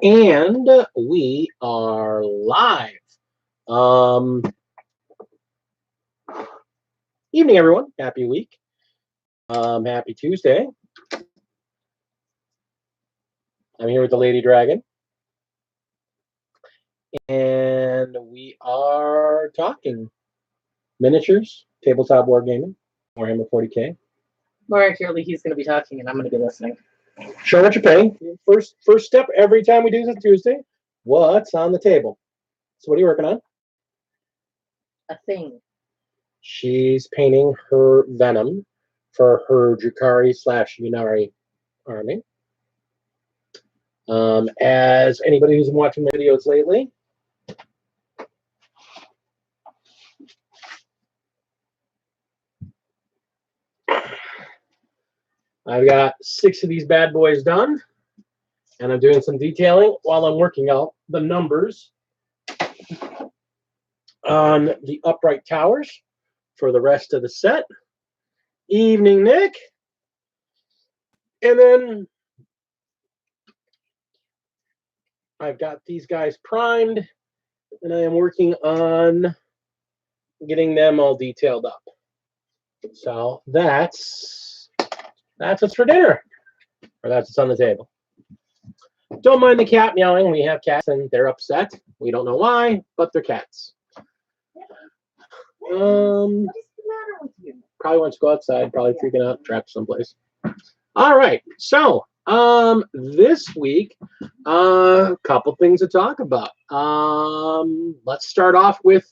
And we are live. Um, Evening, everyone. Happy week. Happy Tuesday. I'm here with the Lady Dragon. And we are talking miniatures, tabletop wargaming, Warhammer 40K. More accurately, he's going to be talking and I'm going to be listening. Show what you're paying. First step every time we do this Tuesday. What's on the table? So what are you working on? A thing. She's painting her Venom for her Drukhari/Ynnari army. As anybody who's been watching my videos lately, I've got 6 of these bad boys done, and I'm doing some detailing while I'm working out the numbers on the upright towers for the rest of the set. Evening, Nick. And then I've got these guys primed, and I am working on getting them all detailed up. So that's what's for dinner, or that's what's on the table. Don't mind the cat meowing. We have cats, and they're upset. We don't know why, but they're cats. What is the matter with you? Probably wants to go outside, probably freaking out, trapped someplace. All right, so this week, a couple things to talk about. Let's start off with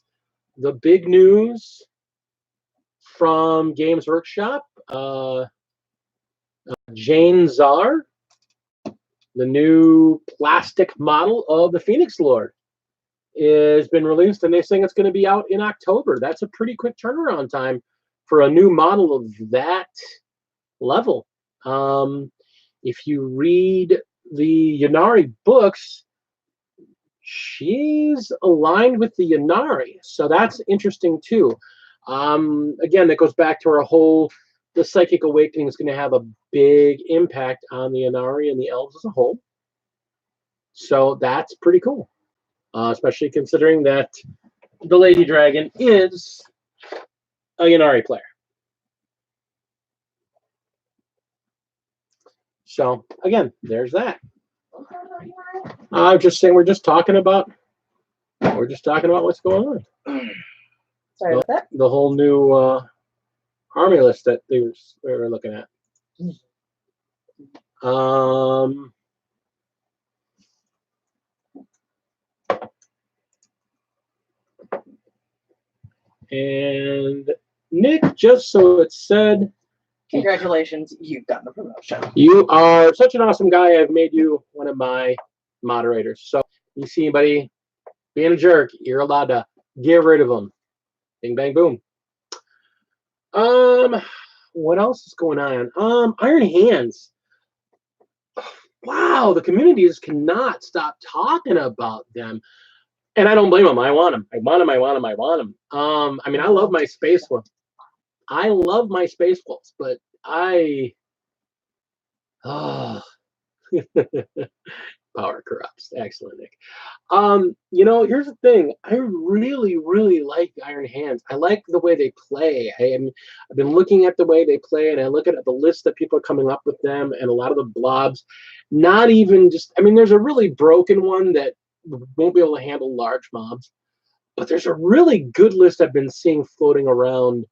the big news from Games Workshop. Jane Czar, the new plastic model of the Phoenix Lord, has been released, and they're saying it's going to be out in October. That's a pretty quick turnaround time for a new model of that level. If you read the Ynnari books, she's aligned with the Ynnari, so that's interesting too. Again, that goes back to our whole, the Psychic Awakening is going to have a big impact on the Ynnari and the elves as a whole. So that's pretty cool, especially considering that the Lady Dragon is a Ynnari player. So again, there's that. I'm just saying we're just talking about what's going on. Sorry about that. The whole new army list that they were looking at. And Nick, just so it's said, Congratulations, you've gotten the promotion. you are such an awesome guy. I've made you one of my moderators. So if you see anybody being a jerk, you're allowed to get rid of them. Bing, bang, boom. What else is going on? Iron Hands. Wow, the communities cannot stop talking about them. And I don't blame them. I want them. I want them. I mean, I love my Space Wolves. But power corrupts. Excellent, Nick. Here's the thing. I really, really like Iron Hands. I like the way they play. I've been looking at the way they play, and I look at the list that people are coming up with them, and a lot of the blobs, not even just, there's a really broken one that won't be able to handle large mobs, but there's a really good list I've been seeing floating around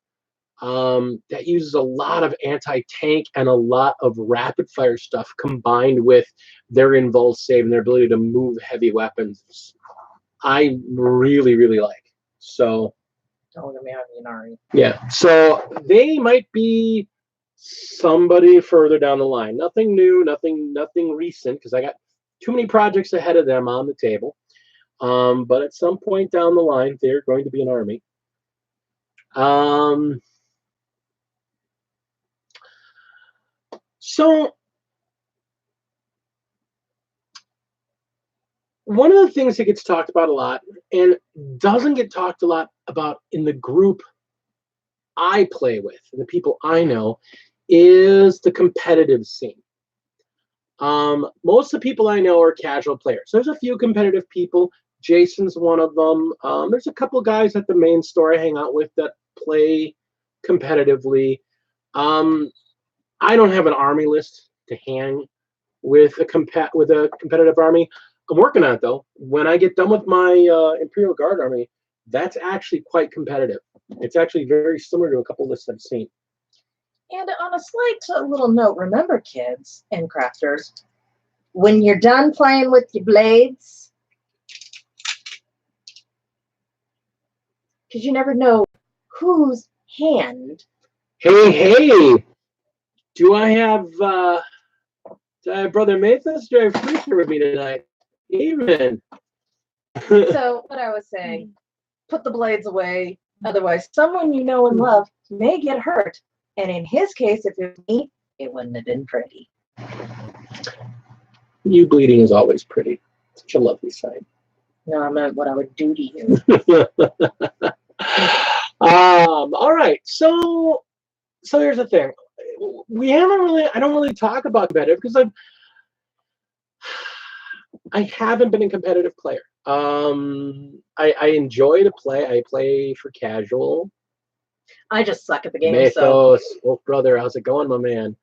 that uses a lot of anti-tank and a lot of rapid fire stuff combined with their invuln save and their ability to move heavy weapons. I really, really like. So don't get me on Ynnari. Yeah, so they might be somebody further down the line. Nothing new, nothing recent, because I got too many projects ahead of them on the table. But at some point down the line, they're going to be an army. So one of the things that gets talked about a lot and doesn't get talked a lot about in the group I play with and the people I know is the competitive scene. Most of the people I know are casual players. There's a few competitive people. Jason's one of them. There's a couple guys at the main store I hang out with that play competitively. I don't have an army list to hang with a competitive army. I'm working on it though. When I get done with my Imperial Guard army, that's actually quite competitive. It's actually very similar to a couple lists I've seen. And on a slight little note, remember, kids and crafters, when you're done playing with your blades, because you never know whose hand. Hey! Do I have Brother Mathis? Do I have Freaker with me tonight? Even. So what I was saying, put the blades away. Otherwise, someone you know and love may get hurt. And in his case, if it was me, it wouldn't have been pretty. You bleeding is always pretty. Such a lovely sight. No, I meant what I would do to you. All right. So here's the thing. I don't really talk about competitive because I haven't been a competitive player. I enjoy to play. I play for casual. I just suck at the game. Mathos, Wolf Brother, how's it going, my man?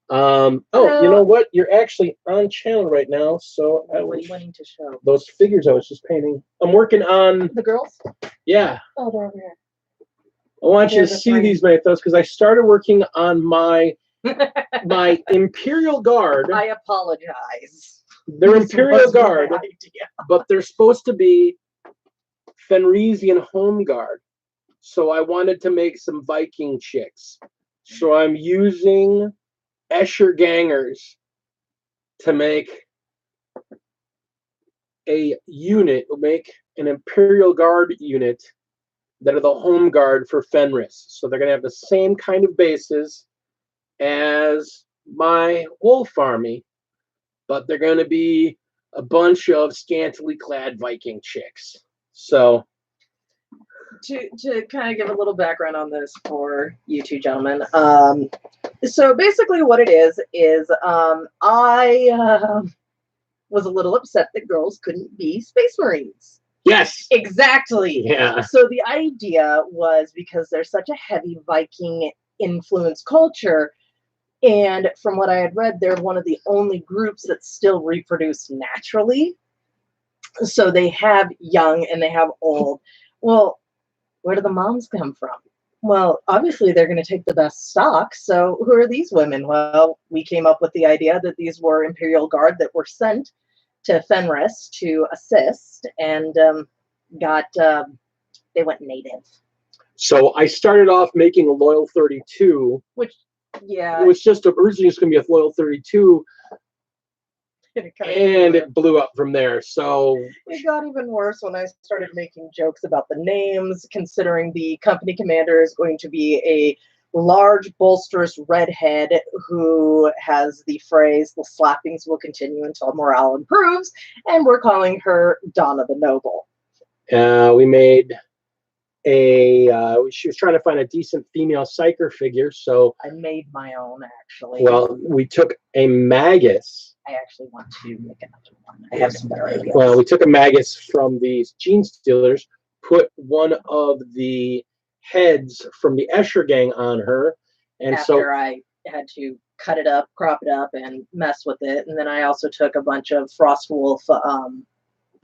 You know what? You're actually on channel right now, so what are you wanting to show? Those figures I was just painting. I'm working on the girls. Yeah. Oh, they're over here. I want you to see these Mathos because I started working on my Imperial Guard. I apologize. They're Imperial Guard, but they're supposed to be Fenrisian Home Guard. So I wanted to make some Viking chicks. So I'm using Escher Gangers to make a unit, make an Imperial Guard unit that are the home guard for Fenris. So they're going to have the same kind of bases as my wolf army, but they're going to be a bunch of scantily clad Viking chicks. So to kind of give a little background on this for you two gentlemen. So basically what it is I was a little upset that girls couldn't be Space Marines. Yes. Exactly. Yeah. So the idea was because there's such a heavy Viking influence culture, and from what I had read, they're one of the only groups that still reproduce naturally. So they have young and they have old. Well, where do the moms come from? Well, obviously they're going to take the best stock. So who are these women? Well, we came up with the idea that these were Imperial Guard that were sent to Fenris to assist, and they went native. So I started off making a Loyal 32, which, yeah, it was just originally just going to be a Loyal 32, and it blew up from there. So it got even worse when I started making jokes about the names, considering the company commander is going to be a large, bolsterous redhead who has the phrase, "The slappings will continue until morale improves," and we're calling her Donna the Noble. We made she was trying to find a decent female psyker figure, so I made my own, actually. Well, we took a Magus. I actually want to make another one. I have some better ideas. Well, we took a Magus from these Gene Stealers, put one of the heads from the Escher gang on her, and after I had to cut it up, crop it up, and mess with it, and then I also took a bunch of Frostwolf.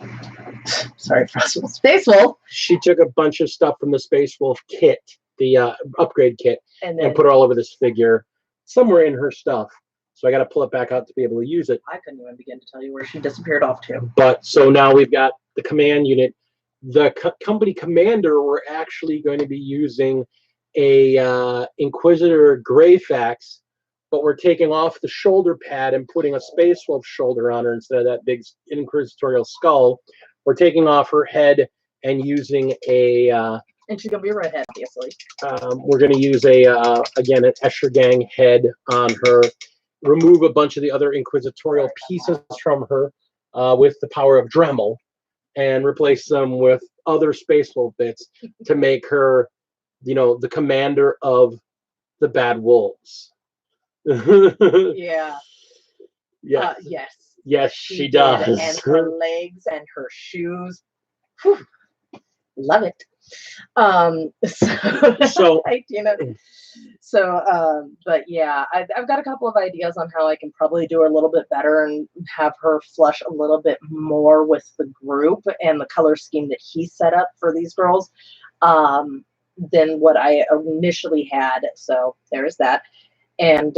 Frostwolf, Space Wolf. She took a bunch of stuff from the Space Wolf kit, the upgrade kit, and put it all over this figure, somewhere in her stuff. So I got to pull it back out to be able to use it. I couldn't even begin to tell you where she disappeared off to. But so now we've got the command unit. The company commander, we're actually going to be using a Inquisitor Greyfax, but we're taking off the shoulder pad and putting a Space Wolf shoulder on her instead of that big inquisitorial skull. We're taking off her head and using a and she's gonna be a redhead, obviously. We're gonna use again an Escher gang head on her. Remove a bunch of the other inquisitorial pieces from her with the power of Dremel, and replace them with other Space Wolf bits to make her, the commander of the Bad Wolves. Yeah. Yes. Yes. Yes, she did. does. And her legs and her shoes. Whew, love it. So, hi, Tina. So, but yeah, I've got a couple of ideas on how I can probably do her a little bit better and have her flush a little bit more with the group and the color scheme that he set up for these girls, than what I initially had. So there's that. And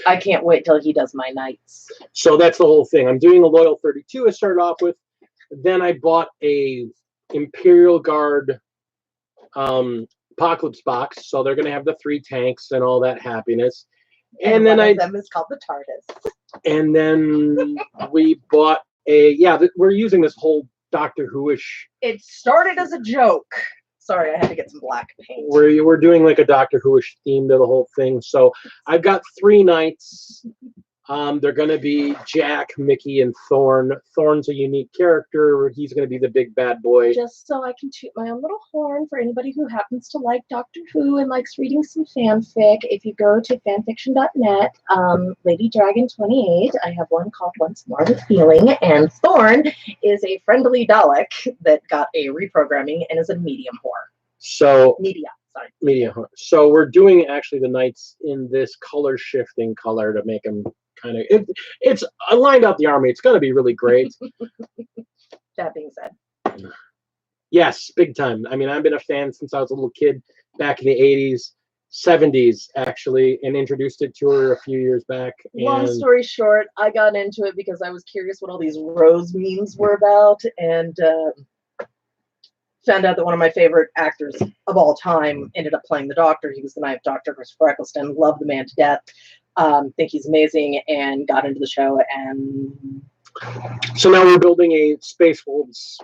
I can't wait till he does my knights. So that's the whole thing. I'm doing a Loyal 32 I started off with. Then I bought a Imperial Guard Apocalypse box. So they're going to have the 3 tanks and all that happiness. And then one of them is called the TARDIS. And then we bought we're using this whole Doctor Who-ish. It started as a joke. Sorry, I had to get some black paint. We're doing like a Doctor Who-ish theme to the whole thing. So I've got 3 knights. They're going to be Jack, Mickey, and Thorn. Thorn's a unique character. He's going to be the big bad boy. Just so I can toot my own little horn for anybody who happens to like Doctor Who and likes reading some fanfic, if you go to fanfiction.net, Lady Dragon 28, I have one called Once More with Feeling, and Thorn is a friendly Dalek that got a reprogramming and is a medium whore. So Media. So we're doing actually the knights in this color shifting color to make them kind of I lined out the army. It's going to be really great. That being said, yes, big time. I mean, I've been a fan since I was a little kid back in the 80s, 70s actually, and introduced it to her a few years back. Long story short, I got into it because I was curious what all these Rose memes were about, and found out that one of my favorite actors of all time ended up playing the Doctor. He was the Ninth Doctor, Christopher Eccleston. Love the man to death. Think he's amazing, and got into the show. And so now we're building a Space Wolves.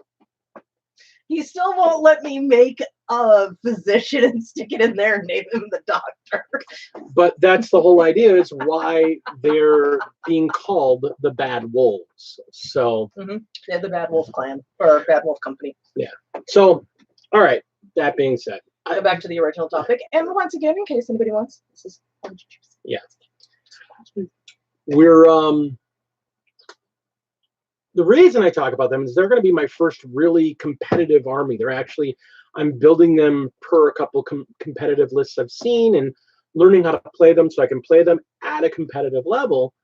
He still won't let me make a physician and stick it in there and name him the Doctor. But that's the whole idea, is why they're being called the Bad Wolves. So They're the Bad Wolf Clan, or Bad Wolf Company. Yeah. So, all right. That being said, go back to the original topic. And once again, in case anybody wants, this is orange juice. Yeah. We're the reason I talk about them is they're going to be my first really competitive army. I'm building them per a couple competitive lists I've seen and learning how to play them so I can play them at a competitive level.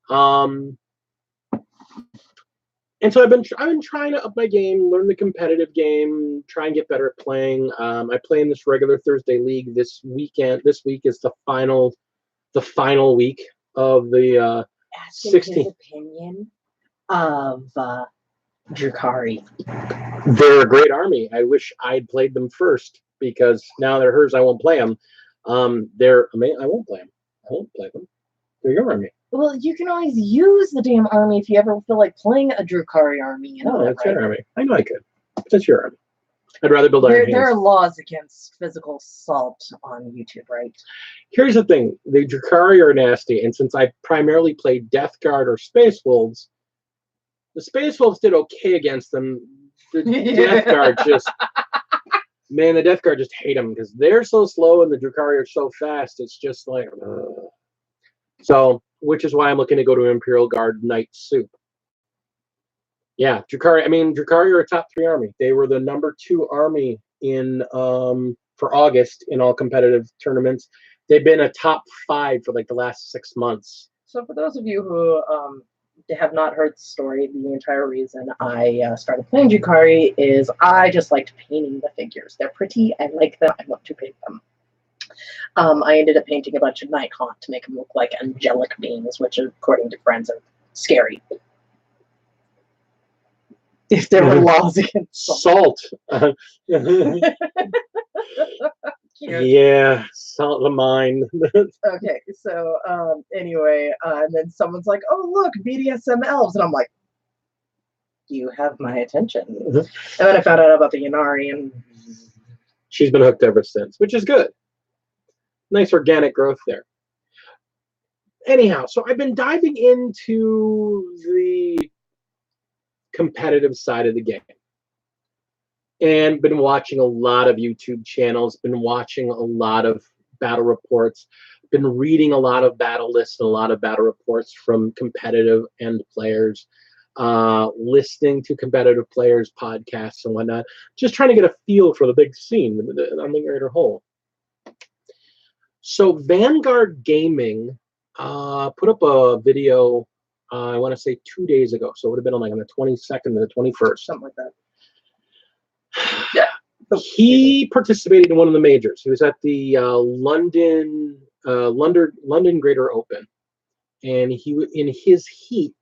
And so I've been trying to up my game, learn the competitive game, try and get better at playing. I play in this regular Thursday league this weekend. This week is the final week of the 16th. His opinion of Drukhari. They're a great army. I wish I'd played them first, because now they're hers. I won't play them. I won't play them. I won't play them. They're your army. Well, you can always use the damn army if you ever feel like playing a Drukhari army. You know that's your army. I know I could. That's your army. I'd rather build Iron Hands. There are laws against physical assault on YouTube, right? Here's the thing. The Drukhari are nasty, and since I primarily played Death Guard or Space Wolves, the Space Wolves did okay against them. The Death Guard the Death Guard just hate them because they're so slow and the Drukhari are so fast. It's just like, so, which is why I'm looking to go to Imperial Guard Knight Soup. Yeah, Drukhari are a top 3 army. They were the number 2 army in for August in all competitive tournaments. They've been a top 5 for like the last 6 months. So for those of you who have not heard the story, the entire reason I started playing Drukhari is I just liked painting the figures. They're pretty. I like them. I love to paint them. I ended up painting a bunch of Nighthaunt to make them look like angelic beings, which, according to friends, are scary. If there were laws against salt. Yeah, salt the mine. Okay, so anyway, and then someone's like, "Oh, look, BDSM elves," and I'm like, "You have my attention." And then I found out about the Ynnari, and she's been hooked ever since, which is good. Nice organic growth there. Anyhow, so I've been diving into the competitive side of the game and been watching a lot of YouTube channels, been watching a lot of battle reports. been reading a lot of battle lists and a lot of battle reports from competitive end players, listening to competitive players' podcasts and whatnot, just trying to get a feel for the big scene on the greater whole. So Vanguard Gaming put up a video, I want to say 2 days ago. So it would have been on like on the 22nd or the 21st. Something like that. Yeah. He participated in one of the majors. He was at the London Greater Open, and in his heat,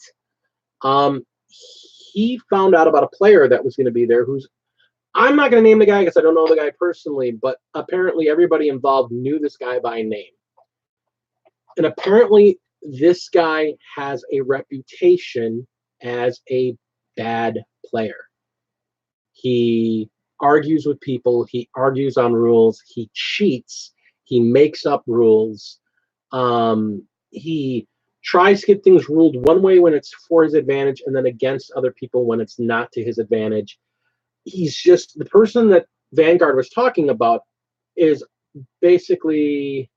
he found out about a player that was going to be there. I'm not going to name the guy because I don't know the guy personally, but apparently everybody involved knew this guy by name, and apparently this guy has a reputation as a bad player. He argues with people, he argues on rules, he cheats, he makes up rules, he tries to get things ruled one way when it's for his advantage and then against other people when it's not to his advantage. He's just the person that Vanguard was talking about is basically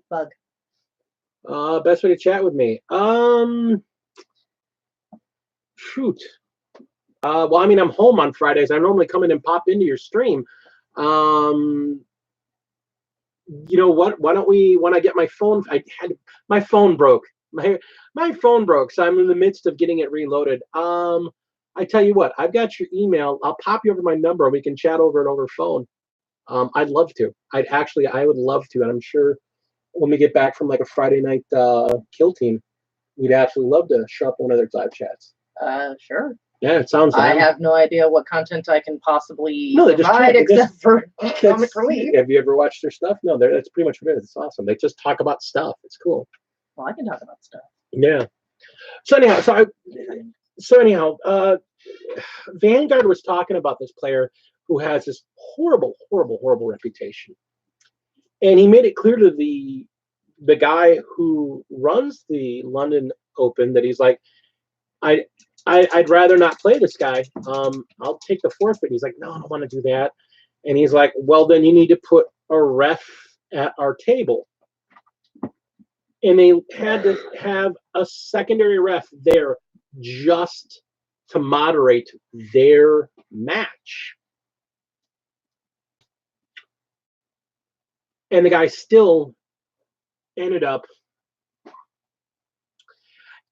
bug. Best way to chat with me. Shoot. Well, I mean, I'm home on Fridays. I normally come in and pop into your stream. You know what? Why don't we? When I get my phone, my phone broke. My phone broke, so I'm in the midst of getting it reloaded. I tell you what, I've got your email. I'll pop you over my number, and we can chat over it over phone. I'd love to. I would love to, and I'm sure when we get back from like a Friday night kill team, we'd absolutely love to show up on one of their live chats. Sure. Yeah, it sounds. I have no idea what content I can possibly provide except for comic relief. Have you ever watched their stuff? No, that's pretty much what it is. It's awesome. They just talk about stuff. It's cool. Well, I can talk about stuff. Yeah. So anyhow, Vanguard was talking about this player who has this horrible reputation, and he made it clear to the guy who runs the London Open that he's like, I'd rather not play this guy. I'll take the forfeit. He's like, no, I don't want to do that. And he's like, well, then you need to put a ref at our table. And they had to have a secondary ref there just to moderate their match. And the guy still ended up.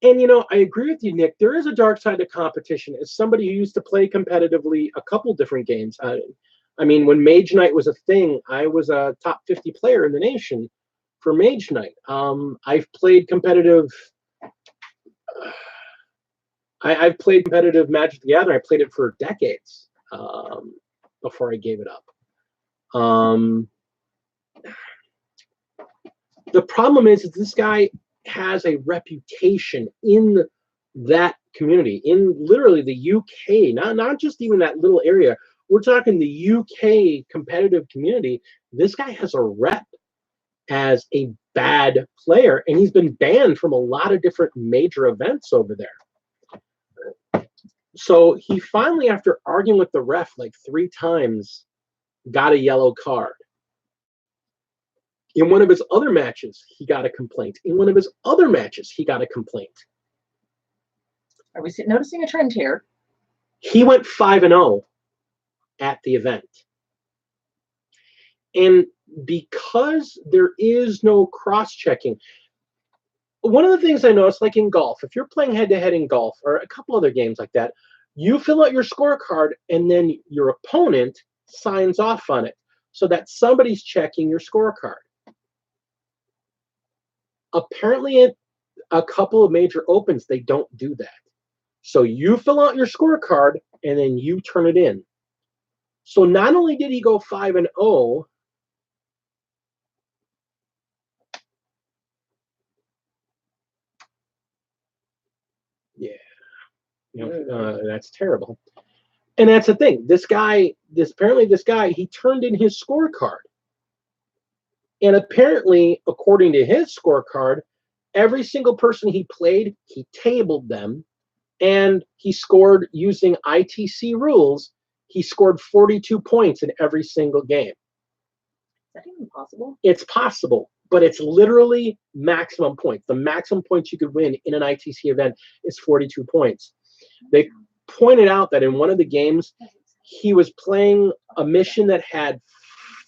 And, you know, I agree with you, Nick. There is a dark side to competition. As somebody who used to play competitively a couple different games, I mean, when Mage Knight was a thing, I was a top 50 player in the nation for Mage Knight. I've played competitive. I've played competitive Magic the Gathering. I played it for decades before I gave it up. The problem is this guy has a reputation in that community, in literally the UK, not just even that little area. We're talking the UK competitive community. This guy has a rep as a bad player, and he's been banned from a lot of different major events over there. So he finally, after arguing with the ref like 3 times, got a yellow card. In one of his other matches, he got a complaint. In one of his other matches, he got a complaint. Are we noticing a trend here? He went 5-0 at the event. And because there is no cross-checking, one of the things I noticed, like in golf, if you're playing head-to-head in golf or a couple other games like that, you fill out your scorecard and then your opponent signs off on it so that somebody's checking your scorecard. Apparently, at a couple of major opens, they don't do that. So you fill out your scorecard and then you turn it in. So not only did he go 5-0, that's terrible. And that's the thing. This guy, he turned in his scorecard. And apparently, according to his scorecard, every single person he played, he tabled them, and he scored using ITC rules. He scored 42 points in every single game. Is that even possible? It's possible, but it's literally maximum points. The maximum points you could win in an ITC event is 42 points. They pointed out that in one of the games, he was playing a mission that had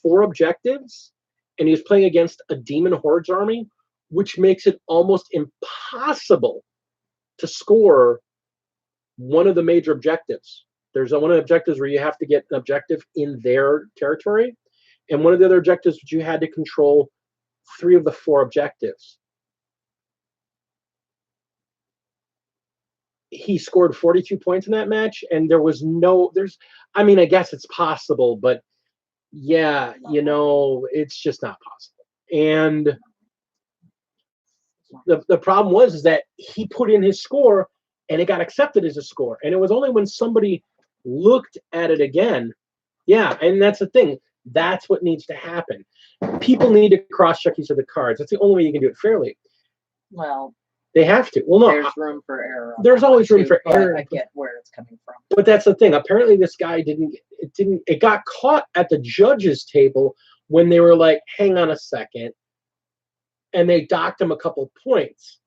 4 objectives, and he was playing against a Demon Hordes army, which makes it almost impossible to score one of the major objectives. There's one of the objectives where you have to get an objective in their territory, and one of the other objectives which you had to control 3 of the 4 objectives. He scored 42 points in that match, and I mean, I guess it's possible, but yeah, it's just not possible. And the problem was is that he put in his score, and it got accepted as a score. And it was only when somebody looked at it again, and that's the thing. That's what needs to happen. People need to cross-check each of the cards. That's the only way you can do it fairly. Well, they have to. Well, no, there's room for error. There's always room for error. I get where it's coming from. But that's the thing. Apparently, this guy it got caught at the judges' table when they were like, hang on a second. And they docked him a couple points.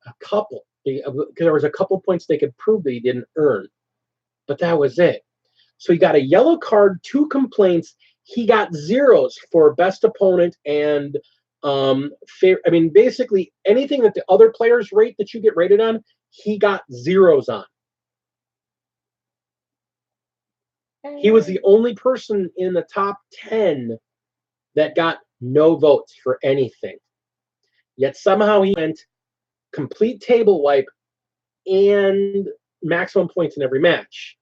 There was a couple points they could prove that he didn't earn. But that was it. So he got a yellow card, 2 complaints. He got 0s for best opponent and basically anything that the other players rate that you get rated on, he got 0s on. He was the only person in the top 10 that got no votes for anything. Yet somehow he went complete table wipe and maximum points in every match.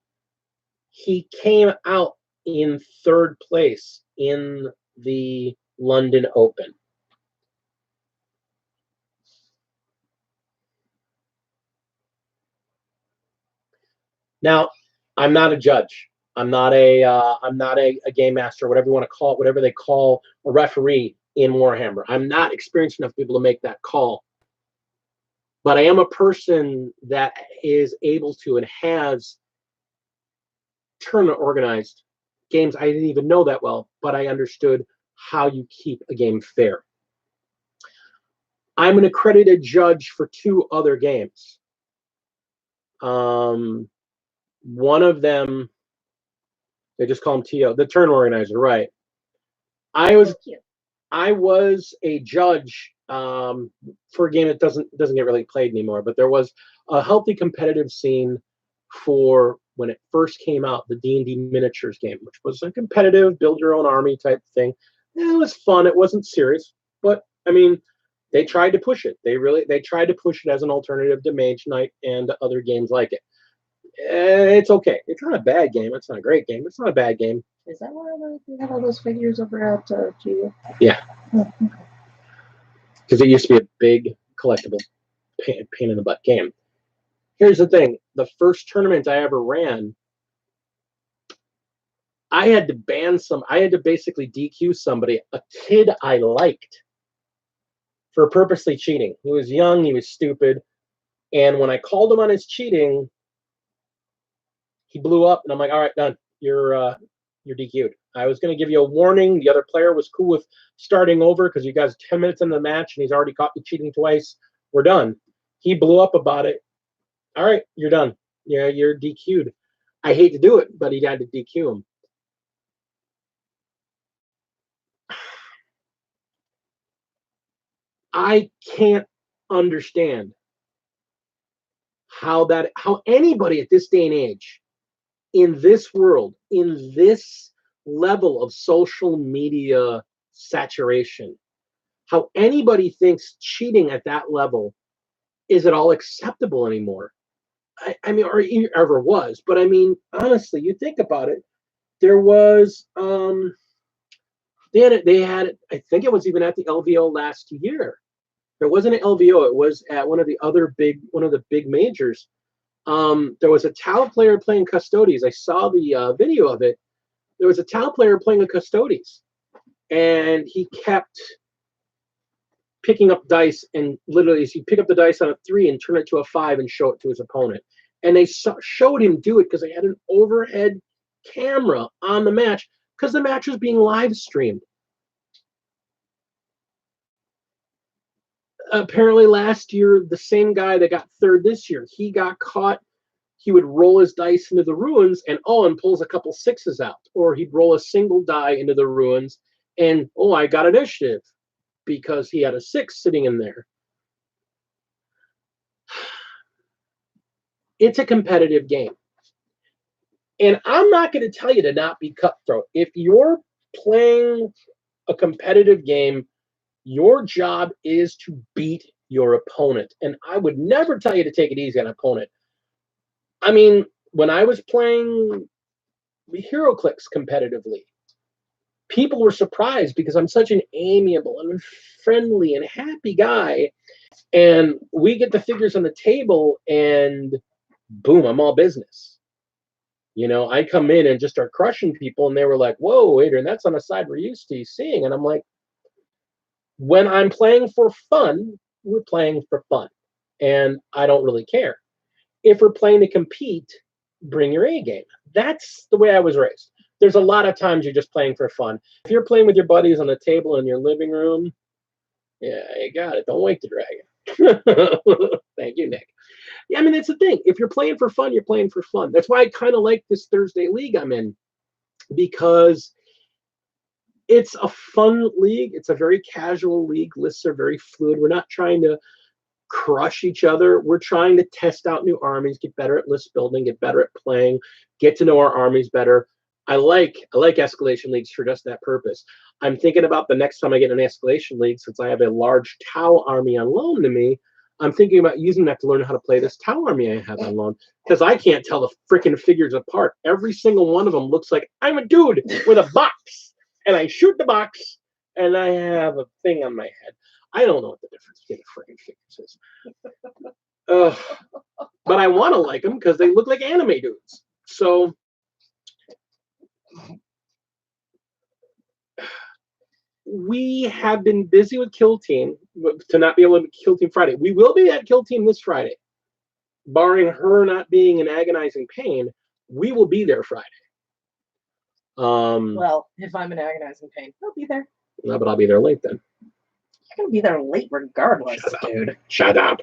He came out in 3rd place in the London Open. Now, I'm not a judge. I'm not a game master, whatever you want to call it, whatever they call a referee in Warhammer. I'm not experienced enough to be able to make that call. But I am a person that is able to and has tournament organized games I didn't even know that well, but I understood how you keep a game fair. I'm an accredited judge for 2 other games. One of them, they just call him TO, the tournament organizer, right? I was a judge for a game that doesn't get really played anymore, but there was a healthy competitive scene for when it first came out, the D&D miniatures game, which was a competitive build your own army type thing. It was fun. It wasn't serious, but I mean, they tried to push it. They tried to push it as an alternative to Mage Knight and other games like it. It's okay. It's not a bad game. It's not a great game. It's not a bad game. Is that where they have all those figures over at GU? Yeah. Oh, okay. Because it used to be a big collectible pain in the butt game. Here's the thing. The first tournament I ever ran, I had to basically DQ somebody, a kid I liked, for purposely cheating. He was young, he was stupid, and when I called him on his cheating, he blew up, and I'm like, all right, done. You're DQ'd. I was going to give you a warning. The other player was cool with starting over because you guys 10 minutes into the match, and he's already caught you cheating twice. We're done. He blew up about it. All right, you're done. Yeah, you're DQ'd. I hate to do it, but he had to DQ him. I can't understand how anybody at this day and age, in this world, in this level of social media saturation, how anybody thinks cheating at that level is at all acceptable anymore. I mean, or ever was. But I mean, honestly, you think about it. There was they had I think it was even at the LVO last year. There wasn't an LVO. It was at one of the big majors. There was a Tau player playing Custodes. I saw the video of it. There was a Tau player playing a Custodes, and he kept picking up dice, and literally you pick up the dice on a 3 and turn it to a 5 and show it to his opponent. And they showed him do it because they had an overhead camera on the match because the match was being live streamed. Apparently last year, the same guy that got third this year, he got caught. He would roll his dice into the ruins and pulls a couple 6s out. Or he'd roll a single die into the ruins and, I got initiative because he had a 6 sitting in there. It's a competitive game. And I'm not going to tell you to not be cutthroat. If you're playing a competitive game, your job is to beat your opponent. And I would never tell you to take it easy on an opponent. I mean, when I was playing HeroClix competitively, people were surprised because I'm such an amiable and friendly and happy guy. And we get the figures on the table and boom, I'm all business. You know, I come in and just start crushing people and they were like, whoa, Adrian, that's on a side we're used to seeing. And I'm like, when I'm playing for fun, we're playing for fun. And I don't really care. If we're playing to compete, bring your A game. That's the way I was raised. There's a lot of times you're just playing for fun. If you're playing with your buddies on the table in your living room, yeah, you got it. Don't wake the dragon. Thank you, Nick. Yeah, I mean, that's the thing. If you're playing for fun, you're playing for fun. That's why I kind of like this Thursday league I'm in, because it's a fun league. It's a very casual league. Lists are very fluid. We're not trying to crush each other. We're trying to test out new armies, get better at list building, get better at playing, get to know our armies better. I like escalation leagues for just that purpose. I'm thinking about the next time I get an escalation league, since I have a large Tau army on loan to me, I'm thinking about using that to learn how to play this Tau army I have on loan, because I can't tell the freaking figures apart. Every single one of them looks like I'm a dude with a box, and I shoot the box, and I have a thing on my head. I don't know what the difference between the freaking figures is. But I want to like them because they look like anime dudes. So we have been busy with Kill Team to not be able to Kill Team Friday. We will be at Kill Team this Friday. Barring her not being in agonizing pain, we will be there Friday. Well, if I'm in agonizing pain, I'll be there. No, but I'll be there late then. You're going to be there late regardless, dude. Shut up.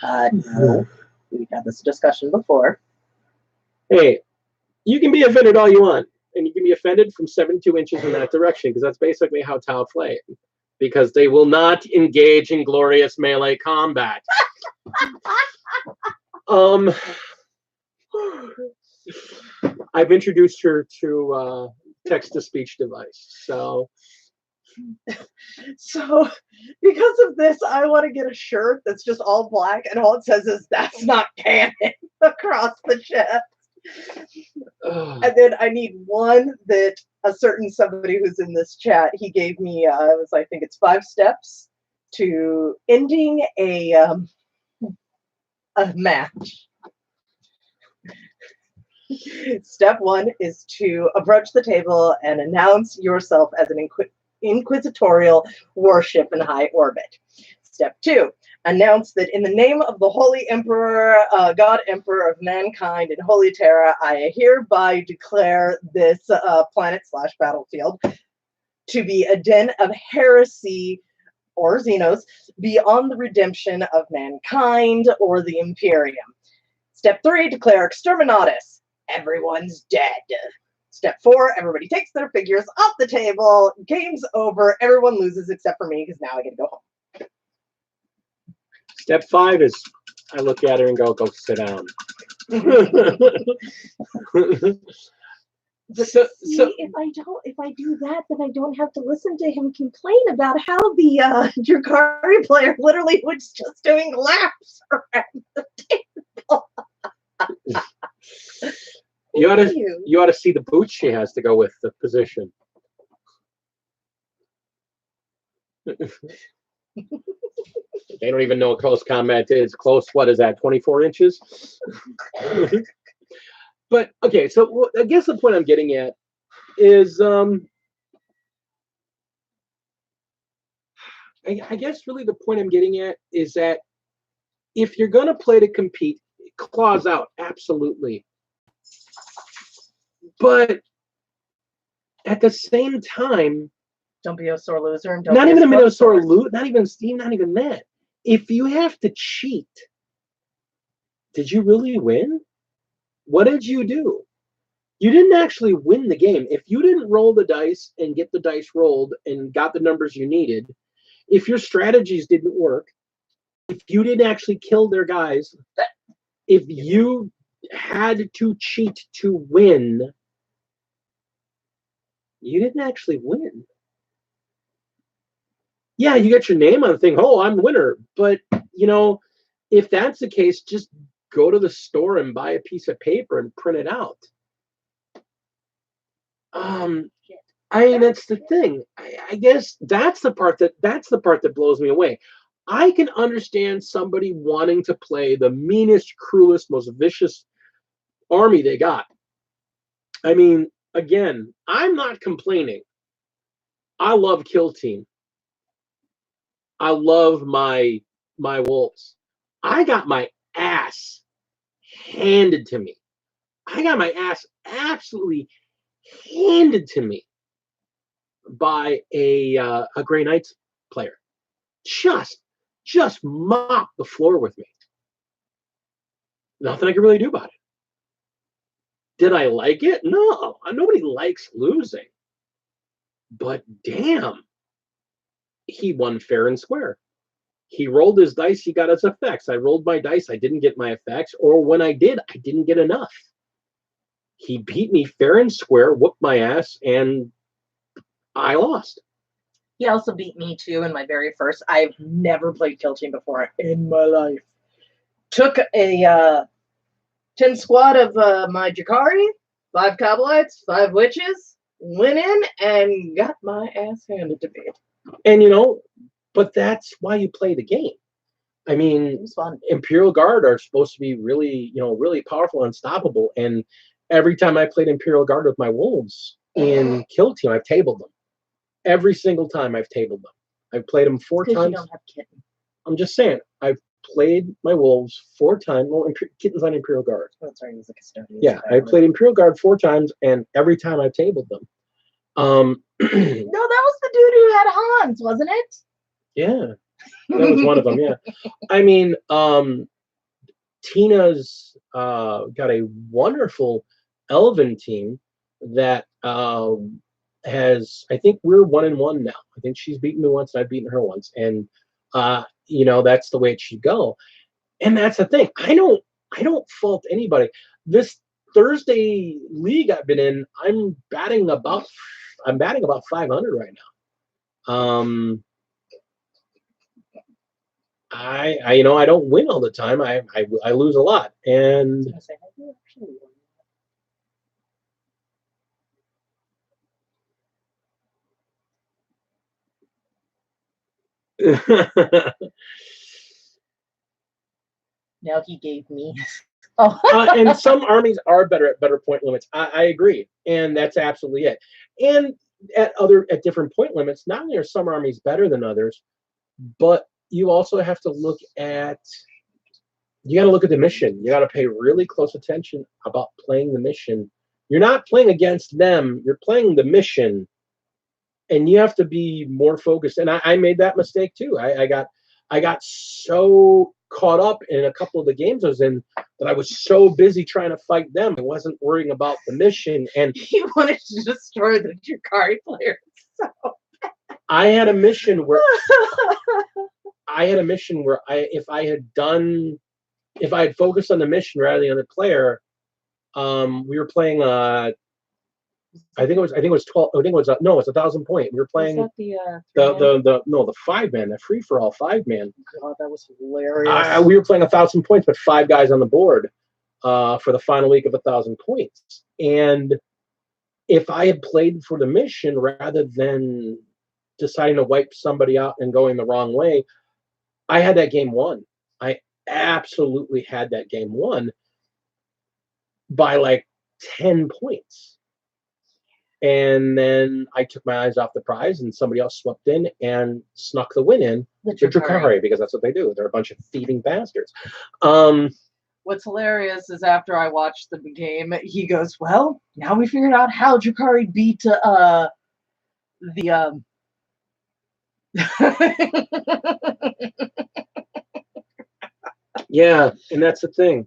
No. We've had this discussion before. Hey, you can be offended all you want. And you can be offended from 72 inches in that direction, because that's basically how Tau play. Because they will not engage in glorious melee combat. I've introduced her to text-to-speech device. So because of this, I want to get a shirt that's just all black, and all it says is "That's not canon" across the chest. And then I need one that a certain somebody who's in this chat, he gave me, I think it's 5 steps to ending a match. Step 1 is to approach the table and announce yourself as an inquisitorial warship in high orbit. Step 2, announce that in the name of the Holy Emperor, God Emperor of mankind and Holy Terra, I hereby declare this planet/battlefield to be a den of heresy or Xenos beyond the redemption of mankind or the Imperium. Step 3, declare exterminatus. Everyone's dead. Step 4, everybody takes their figures off the table. Game's over. Everyone loses except for me, because now I get to go home. Step 5 is I look at her and go sit down. If I do that, then I don't have to listen to him complain about how the Drukhari player literally was just doing laps around the table. You ought to see the boots she has to go with the position. They don't even know what close combat is. Close, what is that, 24 inches? But, okay, so I guess the point I'm getting at is I guess really the point I'm getting at is that if you're going to play to compete, claws out, absolutely. But at the same time, don't be a sore loser and don't not be even a a sore loser, not even that. If you have to cheat, did you really win? What did you do? You didn't actually win the game. If you didn't roll the dice and get the dice rolled and got the numbers you needed, if your strategies didn't work, if you didn't actually kill their guys, if you had to cheat to win, you didn't actually win. Yeah, you get your name on the thing. Oh, I'm the winner. But, if that's the case, just go to the store and buy a piece of paper and print it out. That's the thing. I guess that's the part that blows me away. I can understand somebody wanting to play the meanest, cruelest, most vicious army they got. I mean, again, I'm not complaining. I love Kill Team. I love my wolves. I got my ass handed to me. I got my ass absolutely handed to me by a Grey Knights player. Just mopped the floor with me. Nothing I could really do about it. Did I like it? No. Nobody likes losing. But damn, he won fair and square. He rolled his dice, he got his effects. I rolled my dice, I didn't get my effects, or when I did, I didn't get enough. He beat me fair and square, whooped my ass, and I lost. He also beat me too in my very first. I've never played Kill Team before in my life. Took a 10 squad of my Jakari, 5 Kabbalites, 5 witches, went in and got my ass handed to me. And but that's why you play the game. I mean, it was fun. Imperial Guard are supposed to be really, really powerful, unstoppable. And every time I played Imperial Guard with my wolves in Kill Team, I've tabled them. Every single time I've tabled them. I've played them 4 times. You don't have kitten. I'm just saying, I've played my wolves 4 times. Well, Kitten's on Imperial Guard. Oh, sorry, he was a custodian. Yeah, I played Imperial Guard 4 times, and every time I've tabled them. No, that was the dude who had Hans, wasn't it? Yeah, that was one of them. Yeah, I mean, Tina's got a wonderful Elven team that has. I think we're 1-1 now. I think she's beaten me once, and I've beaten her once, and that's the way it should go. And that's the thing. I don't fault anybody. This Thursday league I've been in, I'm batting about 500 right now. I don't win all the time. I lose a lot, and now he gave me. And some armies are better at better point limits. I agree, and that's absolutely it. And at different point limits, not only are some armies better than others, but you also have to look at. You got to look at the mission. You got to pay really close attention about playing the mission. You're not playing against them. You're playing the mission, and you have to be more focused. And I made that mistake too. I got so caught up in a couple of the games I was in that I was so busy trying to fight them. I wasn't worrying about the mission. And he wanted to destroy the Jakari players. So I had a mission where if I had focused on the mission rather than on the player, we were playing. I think it was 12. I think it was no, it's 1,000 point. We were playing the 5-man, the free for all 5-man. God, that was hilarious. We were playing 1,000 points, but 5 guys on the board for the final week of 1,000 points. And if I had played for the mission rather than deciding to wipe somebody out and going the wrong way, I had that game won. I absolutely had that game won by like 10 points. And then I took my eyes off the prize, and somebody else swept in and snuck the win in. The The Drukhari, because that's what they do. They're a bunch of thieving bastards. What's hilarious is after I watched the game, he goes, "Well, now we figured out how Drukhari beat the Yeah, and that's the thing.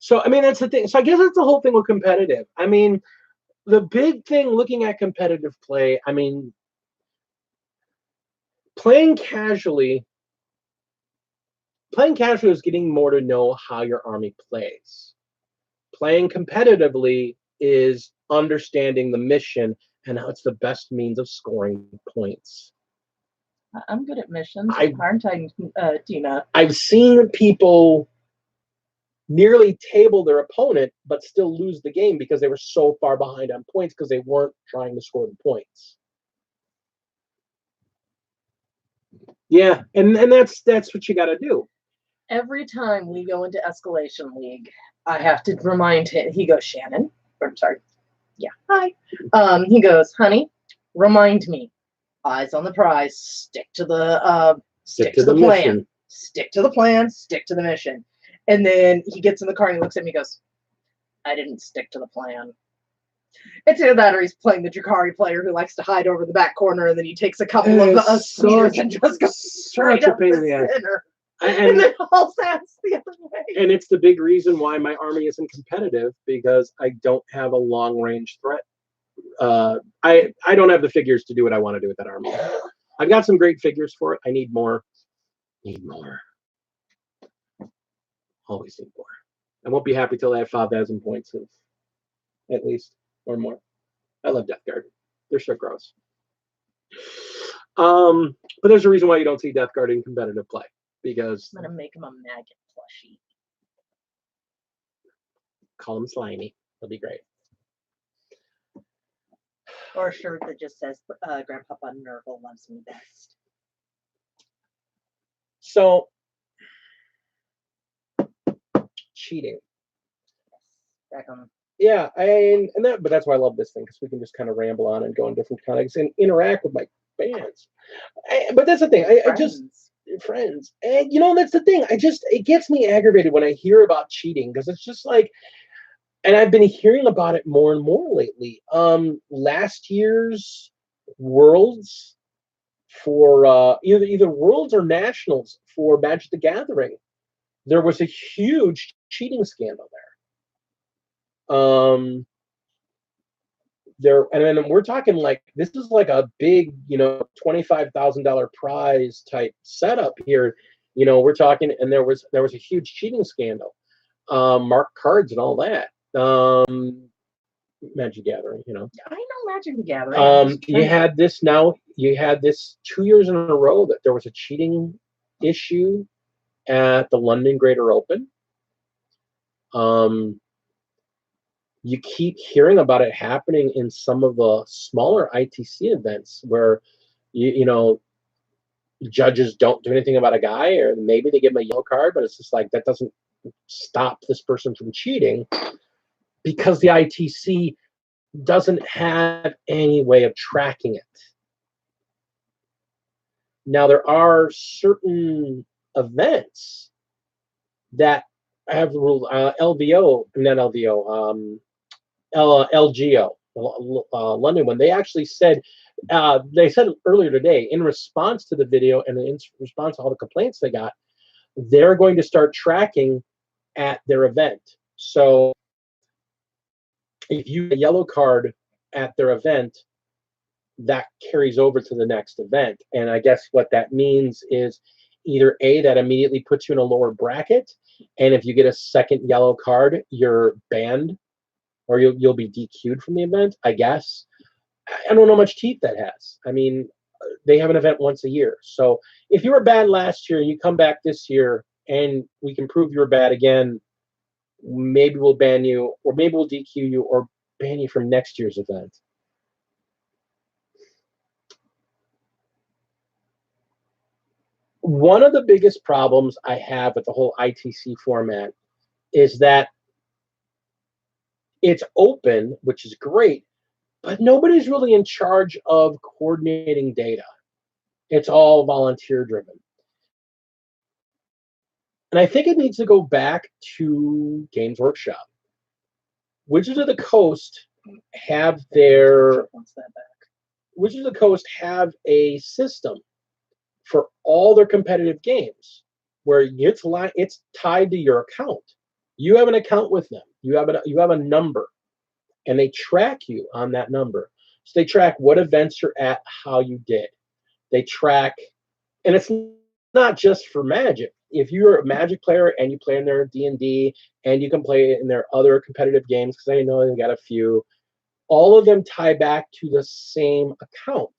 So I mean, that's the thing. So I guess that's the whole thing with competitive. I mean, the big thing looking at competitive play, I mean, playing casually is getting more to know how your army plays. Playing competitively is understanding the mission and how it's the best means of scoring points. I'm good at missions, aren't I, Tina? I've seen people nearly table their opponent but still lose the game because they were so far behind on points because they weren't trying to score the points. Yeah, and that's what you got to do. Every time we go into Escalation League, I have to remind him. He goes, Shannon. I'm sorry. Yeah, hi. He goes, honey, remind me. Eyes on the prize. Stick to the stick to the plan. Mission. Stick to the plan. Stick to the mission. And then he gets in the car and he looks at me and goes, I didn't stick to the plan. It's either that or he's playing the Drukhari player who likes to hide over the back corner and then he takes a couple of speeders and just goes straight up the center. And then hauls ass the other way. And it's the big reason why my army isn't competitive, because I don't have a long range threat. I don't have the figures to do what I want to do with that army. I've got some great figures for it. I need more. Always need more. I won't be happy till I have 5,000 points of at least or more. I love Death Guard. They're so gross. But there's a reason why you don't see Death Guard in competitive play. Because I'm gonna make him a maggot plushie. Call him Slimy. It'll be great. Or a shirt that just says Grandpapa Nurgle loves me best. So cheating. Back on. Yeah, but that's why I love this thing, because we can just kind of ramble on and go in different contexts and interact with my fans. But that's the thing. I just friends, and that's the thing. It gets me aggravated when I hear about cheating, because it's just like, and I've been hearing about it more and more lately. Last year's Worlds for either Worlds or Nationals for Magic the Gathering, there was a huge cheating scandal there. And we're talking like, this is like a big, $25,000 prize type setup here. We're talking, and there was a huge cheating scandal, marked cards and all that. Magic Gathering, I know Magic the Gathering. You had this 2 years in a row that there was a cheating issue at the London Greater Open. You keep hearing about it happening in some of the smaller ITC events where, judges don't do anything about a guy, or maybe they give him a yellow card, but it's just like, that doesn't stop this person from cheating, because the ITC doesn't have any way of tracking it. Now, there are certain events that have the rule, LGO, London one. They actually said, earlier today, in response to the video and in response to all the complaints they got, they're going to start tracking at their event. So if you get a yellow card at their event, that carries over to the next event. And I guess what that means is either A, that immediately puts you in a lower bracket, and if you get a second yellow card, you're banned, or you'll be DQ'd from the event, I guess. I don't know how much teeth that has. I mean, they have an event once a year. So if you were bad last year and you come back this year and we can prove you were bad again, maybe we'll ban you, or maybe we'll DQ you, or ban you from next year's event. One of the biggest problems I have with the whole ITC format is that it's open, which is great, but nobody's really in charge of coordinating data. It's all volunteer driven. And I think it needs to go back to Games Workshop. Wizards of the Coast have their Wizards of the Coast have a system for all their competitive games where it's tied to your account. You have an account with them. You have a number, and they track you on that number. So they track what events you're at, how you did. They track, and it's not just for Magic. If you're a Magic player and you play in their D&D and you can play in their other competitive games, because I know they've got a few, all of them tie back to the same account.